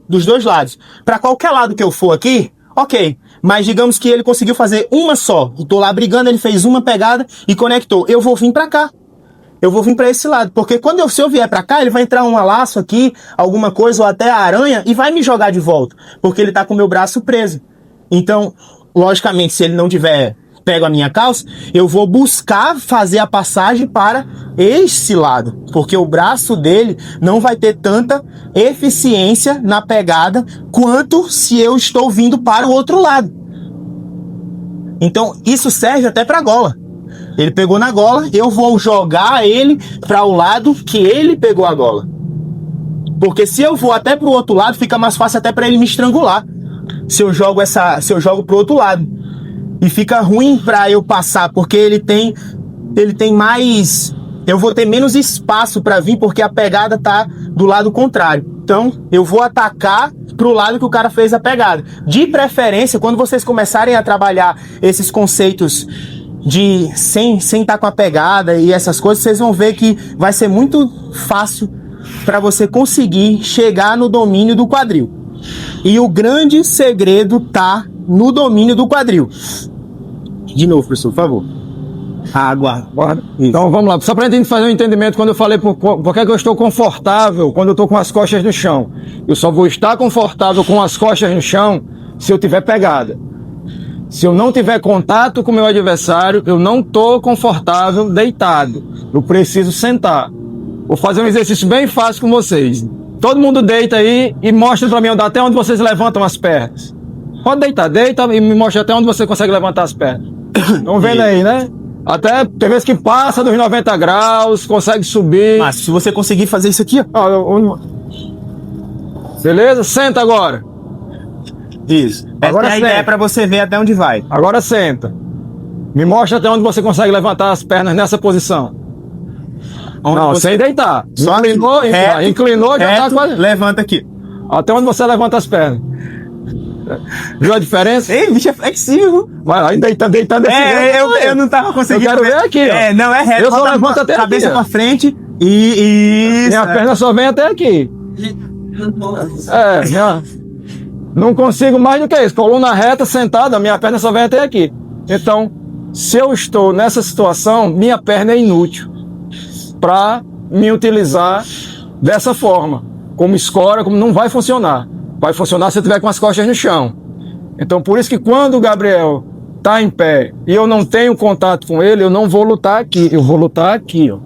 dos dois lados. Pra qualquer lado que eu for aqui, ok. Mas digamos que ele conseguiu fazer uma só. Eu tô lá brigando, ele fez uma pegada e conectou. Eu vou vir pra cá. Eu vou vir pra esse lado. Porque se eu vier pra cá, ele vai entrar um laço aqui, alguma coisa, ou até a aranha, e vai me jogar de volta. Porque ele tá com o meu braço preso. Então, logicamente, se ele não tiver... pego a minha calça, eu vou buscar fazer a passagem para esse lado, porque o braço dele não vai ter tanta eficiência na pegada quanto se eu estou vindo para o outro lado. Então, isso serve até para a gola. Ele pegou na gola, eu vou jogar ele para o lado que ele pegou a gola. Porque se eu vou até para o outro lado, fica mais fácil até para ele me estrangular. Se eu jogo para o outro lado. E fica ruim pra eu passar, porque ele tem mais... Eu vou ter menos espaço pra vir, porque a pegada tá do lado contrário. Então, eu vou atacar pro lado que o cara fez a pegada. De preferência, quando vocês começarem a trabalhar esses conceitos de sem estar com a pegada e essas coisas, vocês vão ver que vai ser muito fácil pra você conseguir chegar no domínio do quadril. E o grande segredo tá no domínio do quadril. De novo, professor, por favor. Água. Então vamos lá, só para a gente fazer um entendimento, quando eu falei por que eu estou confortável quando eu estou com as costas no chão. Eu só vou estar confortável com as costas no chão se eu tiver pegada. Se eu não tiver contato com o meu adversário, eu não estou confortável deitado. Eu preciso sentar. Vou fazer um exercício bem fácil com vocês. Todo mundo deita aí e mostra para mim até onde vocês levantam as pernas. Pode deitar, deita e me mostra até onde você consegue levantar as pernas. Estão vendo aí, né? Até tem vezes que passa dos 90 graus, consegue subir. Mas se você conseguir fazer isso aqui, ó. Beleza? Senta agora. Isso. Agora Essa é a ideia para você ver até onde vai. Agora senta. Me mostra até onde você consegue levantar as pernas nessa posição. Não, sem deitar. Só inclinou, reto, inclinou, já reto, tá quase. Levanta aqui. Até onde você levanta as pernas. Viu a diferença? Ei, bicho é flexível. Vai lá, deitando desse jeito. Eu não tava conseguindo. Eu quero ver aqui, ó. Não é reto. Eu só levanto até aqui. Cabeça pra frente e... Minha perna só vem até aqui. Não consigo mais do que isso. Coluna reta, sentada, minha perna só vem até aqui. Então, se eu estou nessa situação, minha perna é inútil para me utilizar dessa forma. Como escora, como não vai funcionar. Vai funcionar se eu estiver com as costas no chão. Então, por isso que quando o Gabriel está em pé e eu não tenho contato com ele, eu não vou lutar aqui. Eu vou lutar aqui, ó.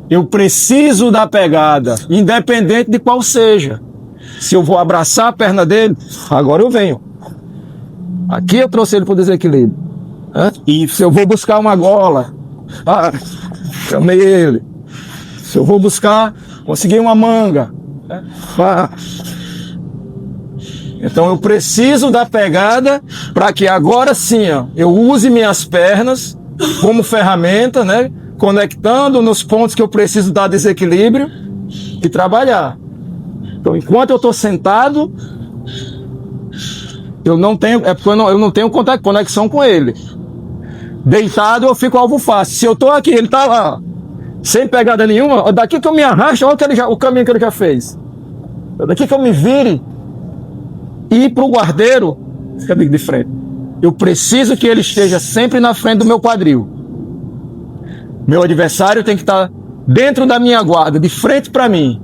Eu preciso da pegada, independente de qual seja. Se eu vou abraçar a perna dele, agora eu venho. Aqui eu trouxe ele para o desequilíbrio. E se eu vou buscar uma gola, chamei ele. Se eu vou buscar, consegui uma manga. Pá. Então eu preciso da pegada para que agora sim, ó, eu use minhas pernas como ferramenta, né? Conectando nos pontos que eu preciso dar desequilíbrio e trabalhar. Então, enquanto eu estou sentado, eu não tenho, é porque eu não tenho conexão com ele. Deitado, eu fico alvo fácil. Se eu estou aqui, ele está lá, sem pegada nenhuma, daqui que eu me arrasto, olha o caminho que ele já fez. Daqui que eu me vire e ir para o guardeiro, fica de frente. Eu preciso que ele esteja sempre na frente do meu quadril. Meu adversário tem que estar dentro da minha guarda, de frente para mim.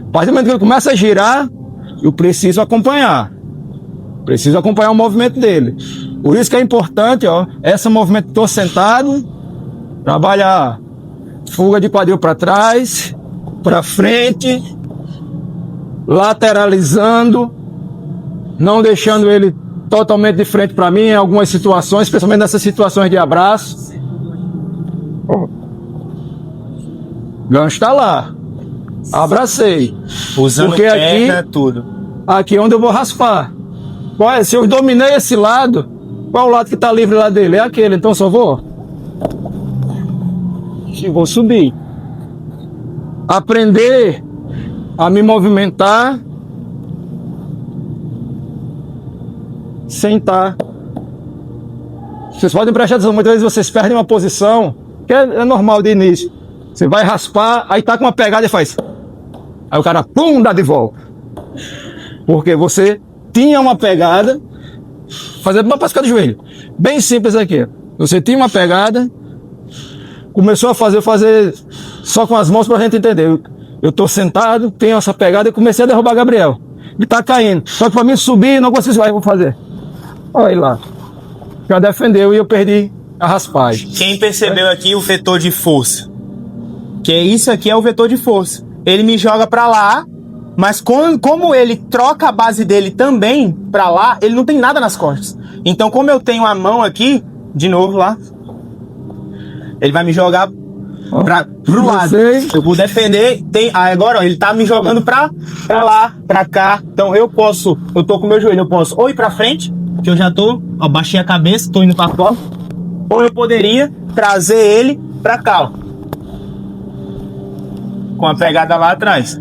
A partir do momento que ele começa a girar, eu preciso acompanhar. Preciso acompanhar o movimento dele. Por isso que é importante, ó, essa movimento, estou sentado, trabalhar fuga de quadril para trás, para frente, lateralizando, não deixando ele totalmente de frente para mim em algumas situações, especialmente nessas situações de abraço. O gancho está lá. Abracei. Usando porque perna, aqui, tudo. Aqui é onde eu vou raspar. Se eu dominei esse lado, qual é o lado que está livre lá dele? É aquele, então só vou. E vou subir. Aprender a me movimentar sem estar. Vocês podem prestar atenção, muitas vezes vocês perdem uma posição, que é normal de início. Você vai raspar, aí tá com uma pegada e faz. Aí o cara, pum, dá de volta. Porque você tinha uma pegada, fazendo uma pascada de joelho. Bem simples aqui. Você tinha uma pegada, começou a fazer só com as mãos pra gente entender. Eu tô sentado, tenho essa pegada e comecei a derrubar Gabriel. Ele tá caindo. Só que pra mim subir, não consigo. Aí eu vou fazer. Olha aí lá. Já defendeu e eu perdi a raspagem. Quem percebeu aqui o vetor de força? Que isso aqui é o vetor de força. Ele me joga pra lá, mas como ele troca a base dele também pra lá, ele não tem nada nas costas. Então, como eu tenho a mão aqui, de novo lá, ele vai me jogar pro lado. Eu vou defender. Agora, ó, ele tá me jogando pra lá, pra cá. Então, eu tô com o meu joelho, eu posso ou ir pra frente, que eu já tô, ó, baixei a cabeça, tô indo pra fora, ou eu poderia trazer ele pra cá, ó, com a pegada lá atrás.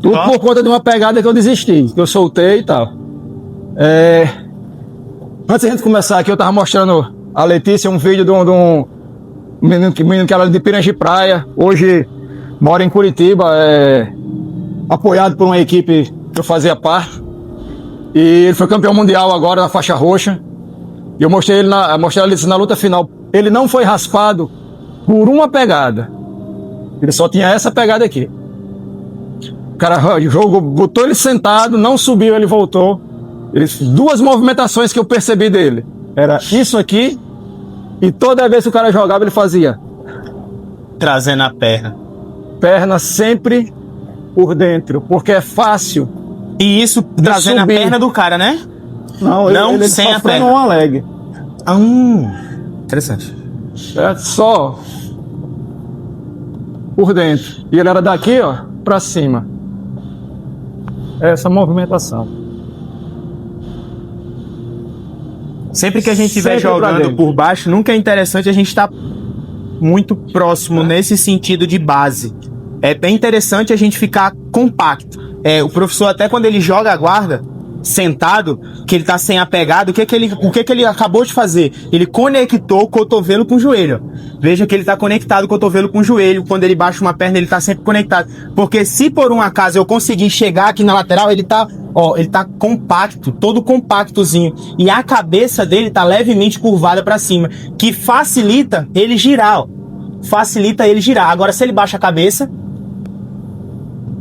Tudo por conta de uma pegada que eu desisti, que eu soltei e tal. Antes de a gente começar aqui, eu tava mostrando a Letícia um vídeo de um menino que era de Pirangi Praia, hoje mora em Curitiba, apoiado por uma equipe que eu fazia parte. E ele foi campeão mundial agora na faixa roxa. E eu mostrei ele na luta final. Ele não foi raspado por uma pegada. Ele só tinha essa pegada aqui. O cara jogou, botou ele sentado, não subiu, ele voltou. Duas movimentações que eu percebi dele. Era isso aqui, e toda vez que o cara jogava, ele fazia. Trazendo a perna. Perna sempre por dentro, porque é fácil. E isso trazendo a perna do cara, né? Não, ele sem a perna. Uma leg. Interessante. Só por dentro. E ele era daqui, ó, pra cima. Essa movimentação. Sempre que a gente estiver jogando por baixo, nunca é interessante a gente estar muito próximo nesse sentido de base. É bem interessante a gente ficar compacto. O professor, até quando ele joga a guarda, sentado, que ele tá sem a pegada, o que que ele acabou de fazer? Ele conectou o cotovelo com o joelho. Veja que ele tá conectado o cotovelo com o joelho. Quando ele baixa uma perna, ele tá sempre conectado. Porque se por um acaso eu conseguir chegar aqui na lateral, ele tá compacto, todo compactozinho. E a cabeça dele tá levemente curvada para cima, que facilita ele girar, ó. Facilita ele girar. Agora, se ele baixa a cabeça,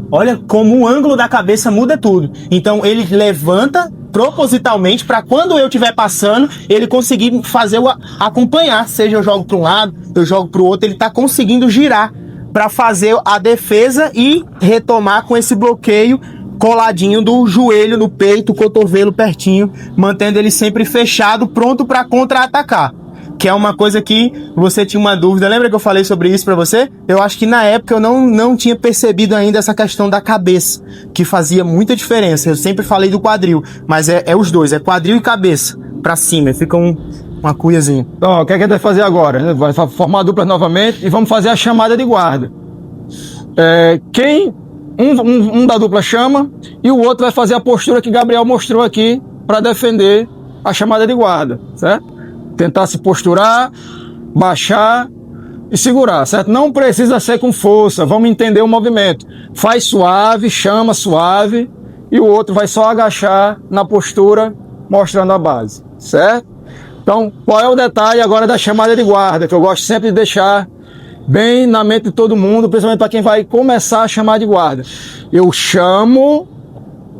olha como o ângulo da cabeça muda tudo. Então ele levanta propositalmente para quando eu estiver passando, ele conseguir fazer acompanhar. Seja eu jogo para um lado, eu jogo para o outro, ele está conseguindo girar para fazer a defesa e retomar com esse bloqueio coladinho do joelho no peito, o cotovelo pertinho, mantendo ele sempre fechado, pronto para contra-atacar. Que é uma coisa que você tinha uma dúvida. Lembra que eu falei sobre isso pra você? Eu acho que na época eu não tinha percebido ainda essa questão da cabeça, que fazia muita diferença. Eu sempre falei do quadril, mas é os dois, é quadril e cabeça pra cima, fica uma cuiazinha. Então, o que é que a gente vai fazer agora? Vai formar a dupla novamente e vamos fazer a chamada de guarda. Um da dupla chama e o outro vai fazer a postura que Gabriel mostrou aqui para defender a chamada de guarda, certo? Tentar se posturar, baixar e segurar, certo? Não precisa ser com força, vamos entender o movimento. Faz suave, chama suave e o outro vai só agachar na postura mostrando a base, certo? Então, qual é o detalhe agora da chamada de guarda, que eu gosto sempre de deixar bem na mente de todo mundo, principalmente para quem vai começar a chamar de guarda. Eu chamo,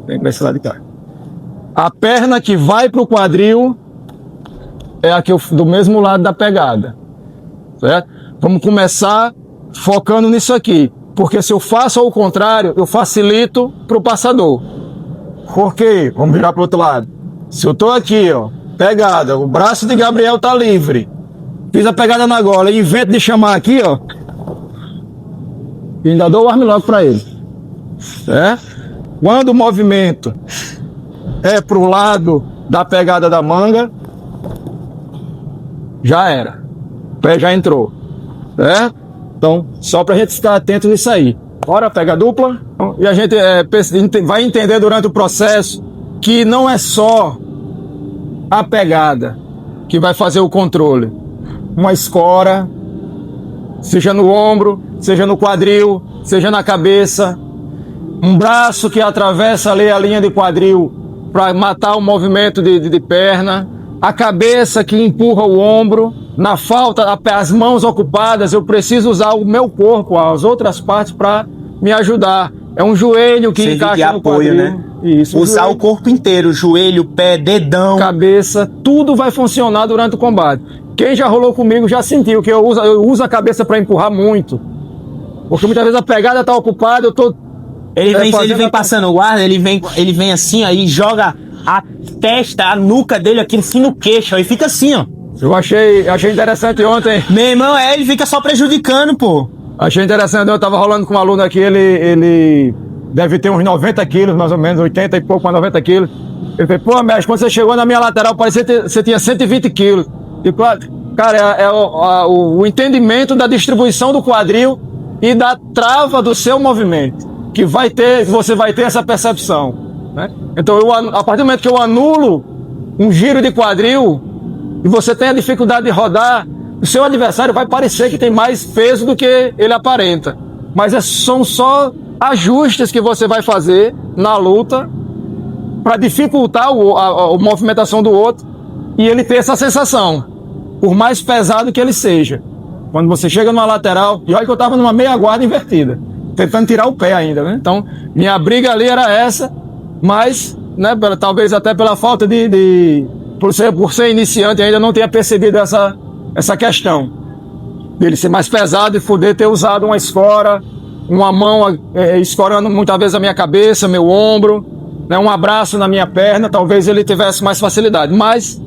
vem para esse lado de cá. A perna que vai para o quadril é aqui do mesmo lado da pegada, certo? Vamos começar focando nisso aqui, porque se eu faço ao contrário, eu facilito para o passador. Por quê? Vamos virar para o outro lado. Se eu estou aqui, ó, pegada, o braço de Gabriel tá livre, fiz a pegada na gola e invento de chamar aqui, ó, e ainda dou o armlock para ele, certo? Quando o movimento é para o lado da pegada da manga, já era, o pé já entrou, certo? Então, só para a gente estar atento nisso aí. Bora, pega dupla, e a gente vai entender durante o processo que não é só a pegada que vai fazer o controle. Uma escora, seja no ombro, seja no quadril, seja na cabeça, um braço que atravessa ali a linha de quadril para matar o movimento de perna, a cabeça que empurra o ombro, na falta, as mãos ocupadas, eu preciso usar o meu corpo, as outras partes para me ajudar. É um joelho que encaixa no apoio, quadril, né? Isso, Usar joelho, o corpo inteiro, joelho, pé, dedão, cabeça, tudo vai funcionar durante o combate. Quem já rolou comigo já sentiu que eu uso a cabeça para empurrar muito. Porque muitas vezes a pegada tá ocupada, eu tô... Ele vem passando o guarda, ele vem assim, aí joga a testa, a nuca dele aqui assim no queixo, aí fica assim, ó. Eu achei interessante ontem. Meu irmão, ele fica só prejudicando, pô. Achei interessante, eu tava rolando com um aluno aqui, ele deve ter uns 90 quilos, mais ou menos, 80 e pouco, mais 90 quilos. Ele falou, pô, mestre, quando você chegou na minha lateral, parecia que você tinha 120 quilos. E, cara, o entendimento da distribuição do quadril e da trava do seu movimento, que você vai ter essa percepção, né? Então, a partir do momento que eu anulo um giro de quadril e você tem a dificuldade de rodar, o seu adversário vai parecer que tem mais peso do que ele aparenta. Mas são só ajustes que você vai fazer na luta para dificultar a movimentação do outro e ele ter essa sensação, por mais pesado que ele seja. Quando você chega numa lateral, e olha que eu estava numa meia guarda invertida, tentando tirar o pé ainda, né? Então, minha briga ali era essa, mas, né, talvez até pela falta por ser iniciante ainda não tenha percebido essa questão dele ser mais pesado e poder ter usado uma escora, uma mão escorando muitas vezes a minha cabeça, meu ombro, né, um abraço na minha perna, talvez ele tivesse mais facilidade, mas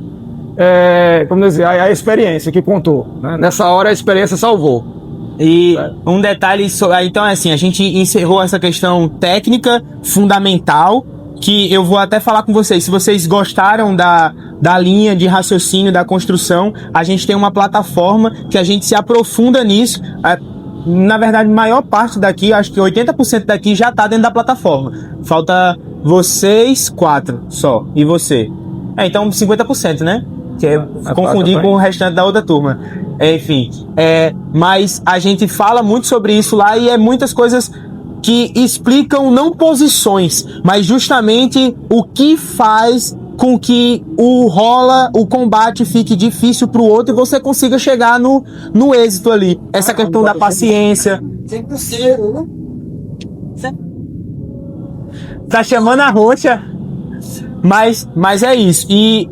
como dizer, a experiência que contou, né? Nessa hora a experiência salvou. E um detalhe, então é assim, a gente encerrou essa questão técnica fundamental, que eu vou até falar com vocês, se vocês gostaram da linha de raciocínio, da construção, a gente tem uma plataforma que a gente se aprofunda nisso. Na verdade, a maior parte daqui, acho que 80% daqui já tá dentro da plataforma. Falta vocês 4 só, e você. Então 50%, né? Que confundir com o restante da outra turma. Enfim, mas a gente fala muito sobre isso lá e muitas coisas que explicam não posições, mas justamente o que faz com que o combate fique difícil pro outro e você consiga chegar no êxito ali. Essa questão da paciência. 100%, né? Tá chamando a roxa, mas é isso. E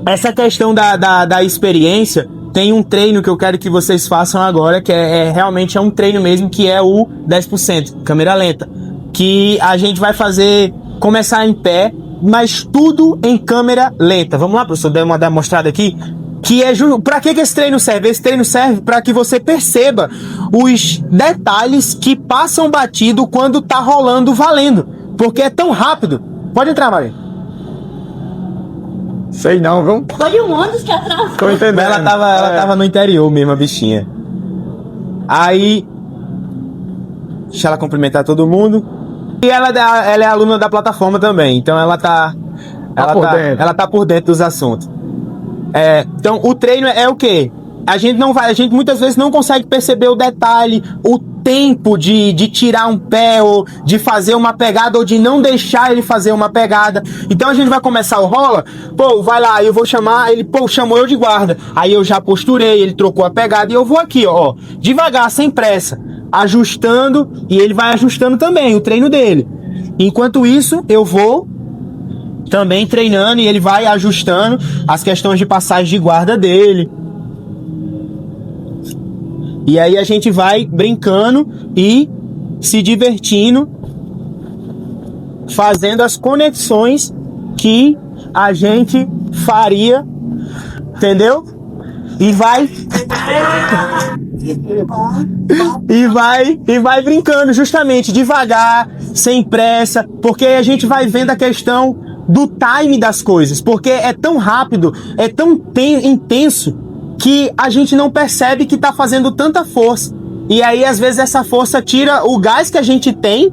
essa questão da experiência, tem um treino que eu quero que vocês façam agora, que realmente um treino mesmo, que é o 10%, câmera lenta. Que a gente vai começar em pé, mas tudo em câmera lenta. Vamos lá, professor, dar uma mostrada aqui. Que é para que esse treino serve? Esse treino serve para que você perceba os detalhes que passam batido quando tá rolando valendo, porque é tão rápido. Pode entrar, Maria. Sei não, viu? Foi um ônibus que atrasou. Tô entendendo. Ela tava no interior mesmo, a bichinha. Aí, deixa ela cumprimentar todo mundo. E ela é aluna da plataforma também, então ela tá por dentro dos assuntos. Então o treino é o quê? A gente muitas vezes não consegue perceber o detalhe, o tempo de tirar um pé, ou de fazer uma pegada, ou de não deixar ele fazer uma pegada. Então a gente vai começar o rola, vai lá, eu vou chamar, ele, chamou eu de guarda. Aí eu já posturei, ele trocou a pegada, e eu vou aqui, ó, devagar, sem pressa, ajustando, e ele vai ajustando também o treino dele. Enquanto isso, eu vou também treinando, e ele vai ajustando as questões de passagem de guarda dele. E aí a gente vai brincando e se divertindo, fazendo as conexões que a gente faria, entendeu? E vai brincando justamente devagar, sem pressa, porque a gente vai vendo a questão do time das coisas, porque é tão rápido, é tão intenso, que a gente não percebe que tá fazendo tanta força. E aí, às vezes, essa força tira o gás que a gente tem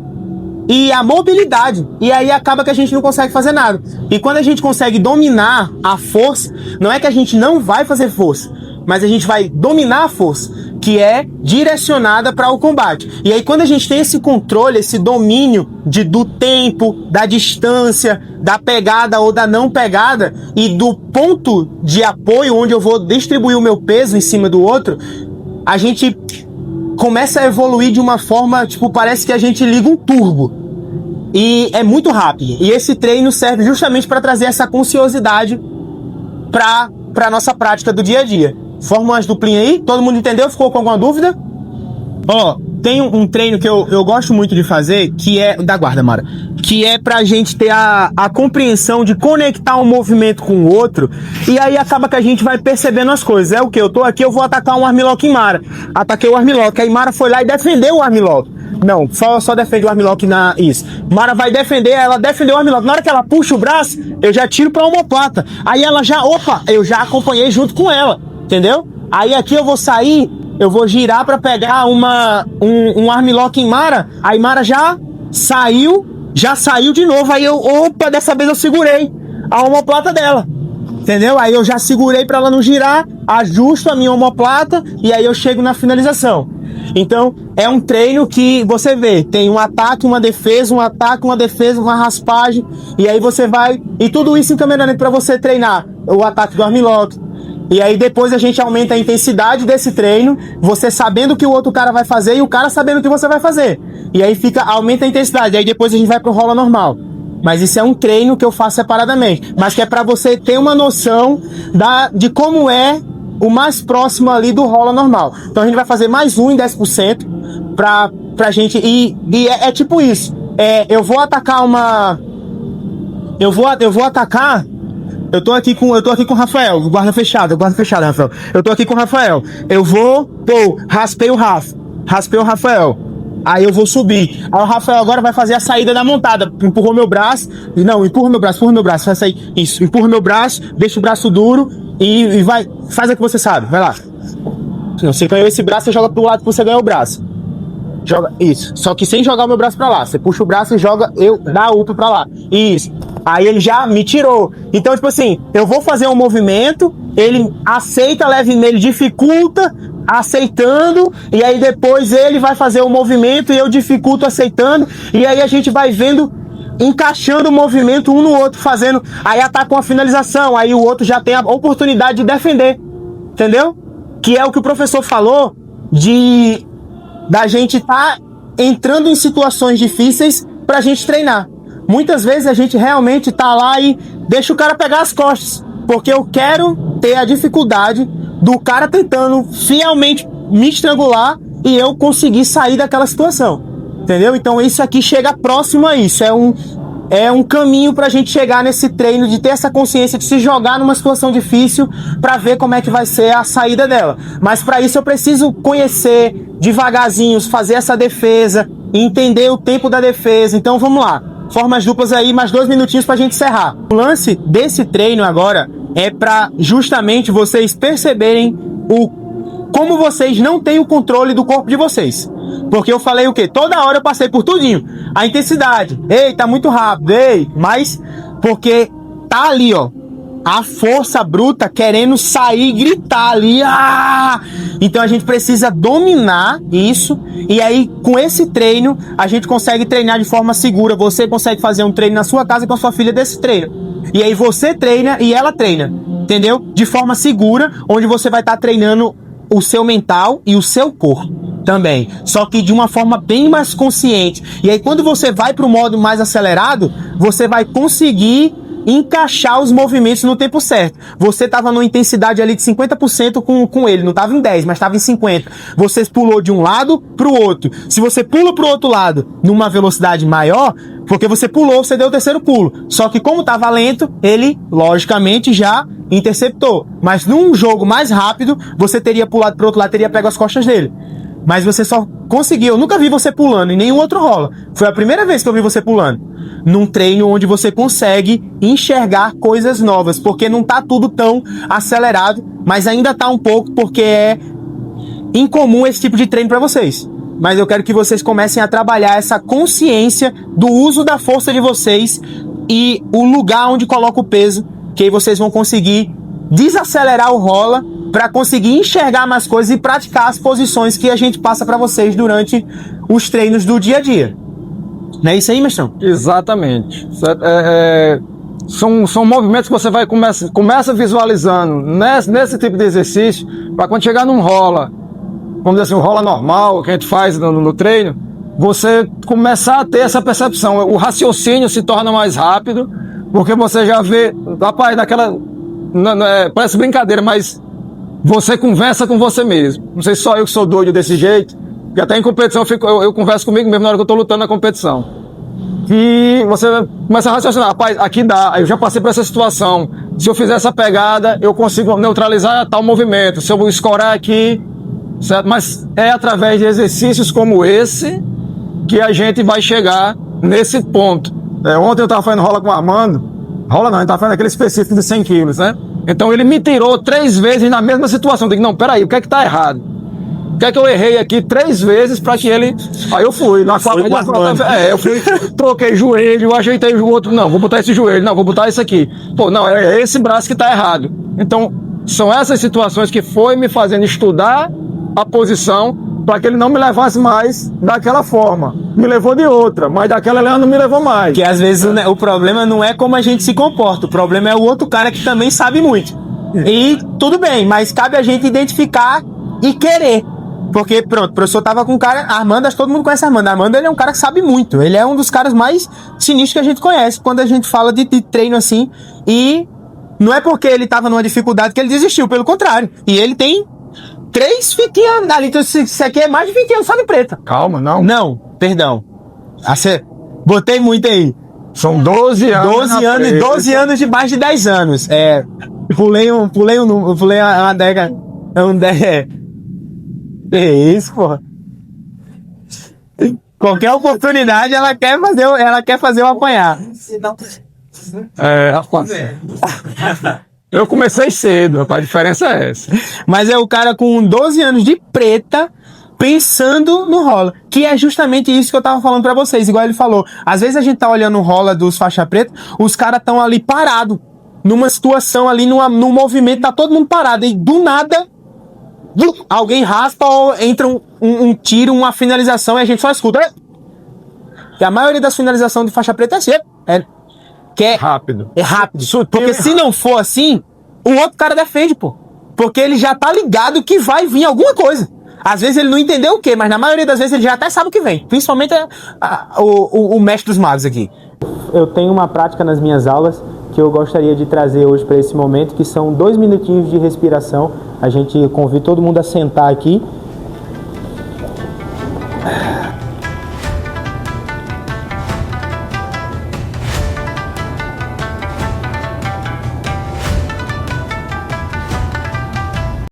e a mobilidade. E aí acaba que a gente não consegue fazer nada. E quando a gente consegue dominar a força, não é que a gente não vai fazer força, mas a gente vai dominar a força, que é direcionada para o combate. E aí, quando a gente tem esse controle, esse domínio do tempo, da distância, da pegada ou da não pegada, e do ponto de apoio onde eu vou distribuir o meu peso em cima do outro, a gente começa a evoluir de uma forma, tipo, parece que a gente liga um turbo. E é muito rápido. E esse treino serve justamente para trazer essa consciosidade para nossa prática do dia a dia. Forma umas duplinhas aí, todo mundo entendeu? Ficou com alguma dúvida? Ó, tem um treino que eu gosto muito de fazer, que é da guarda, Mara, que é pra gente ter a compreensão de conectar um movimento com o outro, e aí acaba que a gente vai percebendo as coisas. É o que? Eu tô aqui, eu vou atacar um armlock em Mara. Ataquei o armlock, aí Mara foi lá e defendeu o armlock. Não, só defende o armlock na... Isso. Mara vai defender, ela defendeu o armlock. Na hora que ela puxa o braço, eu já tiro pra omoplata. Aí ela já... Opa! Eu já acompanhei junto com ela. Entendeu? Aí aqui eu vou sair, eu vou girar pra pegar um armlock em Mara. Aí Mara já saiu de novo. Aí opa, dessa vez eu segurei a omoplata dela. Entendeu? Aí eu já segurei pra ela não girar, ajusto a minha omoplata e aí eu chego na finalização. Então, é um treino que você vê, tem um ataque, uma defesa, um ataque, uma defesa, uma raspagem, e aí você vai, e tudo isso em câmera lenta pra você treinar o ataque do armlock. E aí depois a gente aumenta a intensidade desse treino, você sabendo o que o outro cara vai fazer e o cara sabendo o que você vai fazer. E aí aumenta a intensidade, aí depois a gente vai pro rola normal. Mas isso é um treino que eu faço separadamente, mas que é pra você ter uma noção de como é o mais próximo ali do rola normal. Então a gente vai fazer mais um em 10% pra gente, e é tipo isso. Eu vou atacar eu vou atacar. Eu tô aqui com o Rafael, guarda fechada, Rafael. Eu tô aqui com o Rafael. Eu vou, raspei o Rafael. Aí eu vou subir. Aí o Rafael agora vai fazer a saída da montada. Empurrou meu braço. Não, empurra meu braço. Vai sair. Isso, empurra meu braço, deixa o braço duro e vai. Faz o que você sabe, vai lá. Você ganhou esse braço, você joga pro lado que você ganhou o braço. Joga, isso. Só que sem jogar o meu braço pra lá. Você puxa o braço e joga, dá up pra lá. Isso. Aí ele já me tirou. Então, tipo assim, eu vou fazer um movimento, ele aceita, leve nele, dificulta, aceitando, e aí depois ele vai fazer o movimento e eu dificulto aceitando, e aí a gente vai vendo, encaixando o movimento um no outro, fazendo, aí ataca uma finalização, aí o outro já tem a oportunidade de defender, entendeu? Que é o que o professor falou, da gente tá entrando em situações difíceis pra gente treinar. Muitas vezes a gente realmente tá lá e deixa o cara pegar as costas, porque eu quero ter a dificuldade do cara tentando fielmente me estrangular e eu conseguir sair daquela situação, entendeu? Então isso aqui chega próximo a isso, é um caminho pra gente chegar nesse treino, de ter essa consciência de se jogar numa situação difícil pra ver como é que vai ser a saída dela. Mas pra isso eu preciso conhecer devagarzinho, fazer essa defesa, entender o tempo da defesa. Então vamos lá, formas duplas aí, mais 2 minutinhos pra gente encerrar. O lance desse treino agora é pra justamente vocês perceberem como vocês não têm o controle do corpo de vocês. Porque eu falei o quê? Toda hora eu passei por tudinho. A intensidade. Ei, tá muito rápido. Ei, mas porque tá ali, ó. A força bruta querendo sair e gritar ali. Ah! Então a gente precisa dominar isso. E aí, com esse treino, a gente consegue treinar de forma segura. Você consegue fazer um treino na sua casa com a sua filha desse treino. E aí você treina e ela treina. Entendeu? De forma segura, onde você vai estar treinando o seu mental e o seu corpo também, só que de uma forma bem mais consciente. E aí quando você vai para o modo mais acelerado, você vai conseguir encaixar os movimentos no tempo certo. Você estava numa intensidade ali de 50% com ele, não estava em 10, mas estava em 50. Você pulou de um lado para o outro. Se você pula para o outro lado numa velocidade maior, porque você pulou, você deu o terceiro pulo. Só que como estava lento, ele logicamente já interceptou. Mas num jogo mais rápido, você teria pulado para o outro lado, teria pego as costas dele. Mas você só conseguiu. Eu nunca vi você pulando em nenhum outro rola. Foi a primeira vez que eu vi você pulando. Num treino onde você consegue enxergar coisas novas. Porque não tá tudo tão acelerado, mas ainda tá um pouco, porque é incomum esse tipo de treino para vocês. Mas eu quero que vocês comecem a trabalhar essa consciência do uso da força de vocês e o lugar onde coloca o peso, que aí vocês vão conseguir desacelerar o rola para conseguir enxergar mais coisas e praticar as posições que a gente passa para vocês durante os treinos do dia a dia. Não é isso aí, mestrão? Exatamente. São movimentos que você vai começa visualizando nesse tipo de exercício, para quando chegar num rola, vamos dizer assim, um rola normal que a gente faz no treino, você começar a ter essa percepção. O raciocínio se torna mais rápido, porque você já vê, rapaz, parece brincadeira, mas você conversa com você mesmo. Não sei se só eu que sou doido desse jeito, porque até em competição eu converso comigo mesmo na hora que eu tô lutando na competição. E você começa a raciocinar, rapaz, aqui dá, eu já passei por essa situação. Se eu fizer essa pegada, eu consigo neutralizar tal movimento. Se eu escorar aqui, certo? Mas é através de exercícios como esse que a gente vai chegar nesse ponto. Ontem eu tava fazendo rola com o Armando. Rola não, a gente tava fazendo aquele específico de 100 quilos, né? Então ele me tirou 3 vezes na mesma situação. Eu digo, não, peraí, o que é que tá errado? O que é que eu errei aqui 3 vezes pra que ele... Aí eu fui, eu fui, troquei joelho, ajeitei o outro, não, vou botar esse joelho, não, vou botar esse aqui. Pô, não, é esse braço que tá errado. Então, são essas situações que foi me fazendo estudar a posição para que ele não me levasse mais daquela forma. Me levou de outra, mas daquela ele não me levou mais. Que às vezes o problema não é como a gente se comporta, o problema é o outro cara que também sabe muito. E tudo bem, mas cabe a gente identificar e querer. Porque, pronto, o professor tava com um cara, Armando, acho que todo mundo conhece Armando. Armando, ele é um cara que sabe muito. Ele é um dos caras mais sinistros que a gente conhece quando a gente fala de treino assim. E não é porque ele tava numa dificuldade que ele desistiu, pelo contrário. E ele tem 3 fitinhas ali, então isso aqui é mais de 20 anos só de preta. Calma, não. Não, perdão. Botei muito aí. São 12 anos. 12 anos de mais de 10 anos. Pulei uma década. É isso, porra. Qualquer oportunidade ela quer fazer eu apanhar. Rapaz. Eu comecei cedo, rapaz, a diferença é essa. Mas é o cara com 12 anos de preta pensando no rola, que é justamente isso que eu tava falando pra vocês, igual ele falou. Às vezes a gente tá olhando o rola dos faixa preta, os caras tão ali parado, numa situação ali, num movimento, tá todo mundo parado, e do nada alguém raspa ou entra um tiro, uma finalização, e a gente só escuta. E a maioria das finalizações de faixa preta é assim, rápido. É rápido. Porque se não for assim, o outro cara defende, pô. Porque ele já tá ligado que vai vir alguma coisa. Às vezes ele não entendeu o quê, mas na maioria das vezes ele já até sabe o que vem. Principalmente o mestre dos magos aqui. Eu tenho uma prática nas minhas aulas que eu gostaria de trazer hoje para esse momento, que são 2 minutinhos de respiração. A gente convida todo mundo a sentar aqui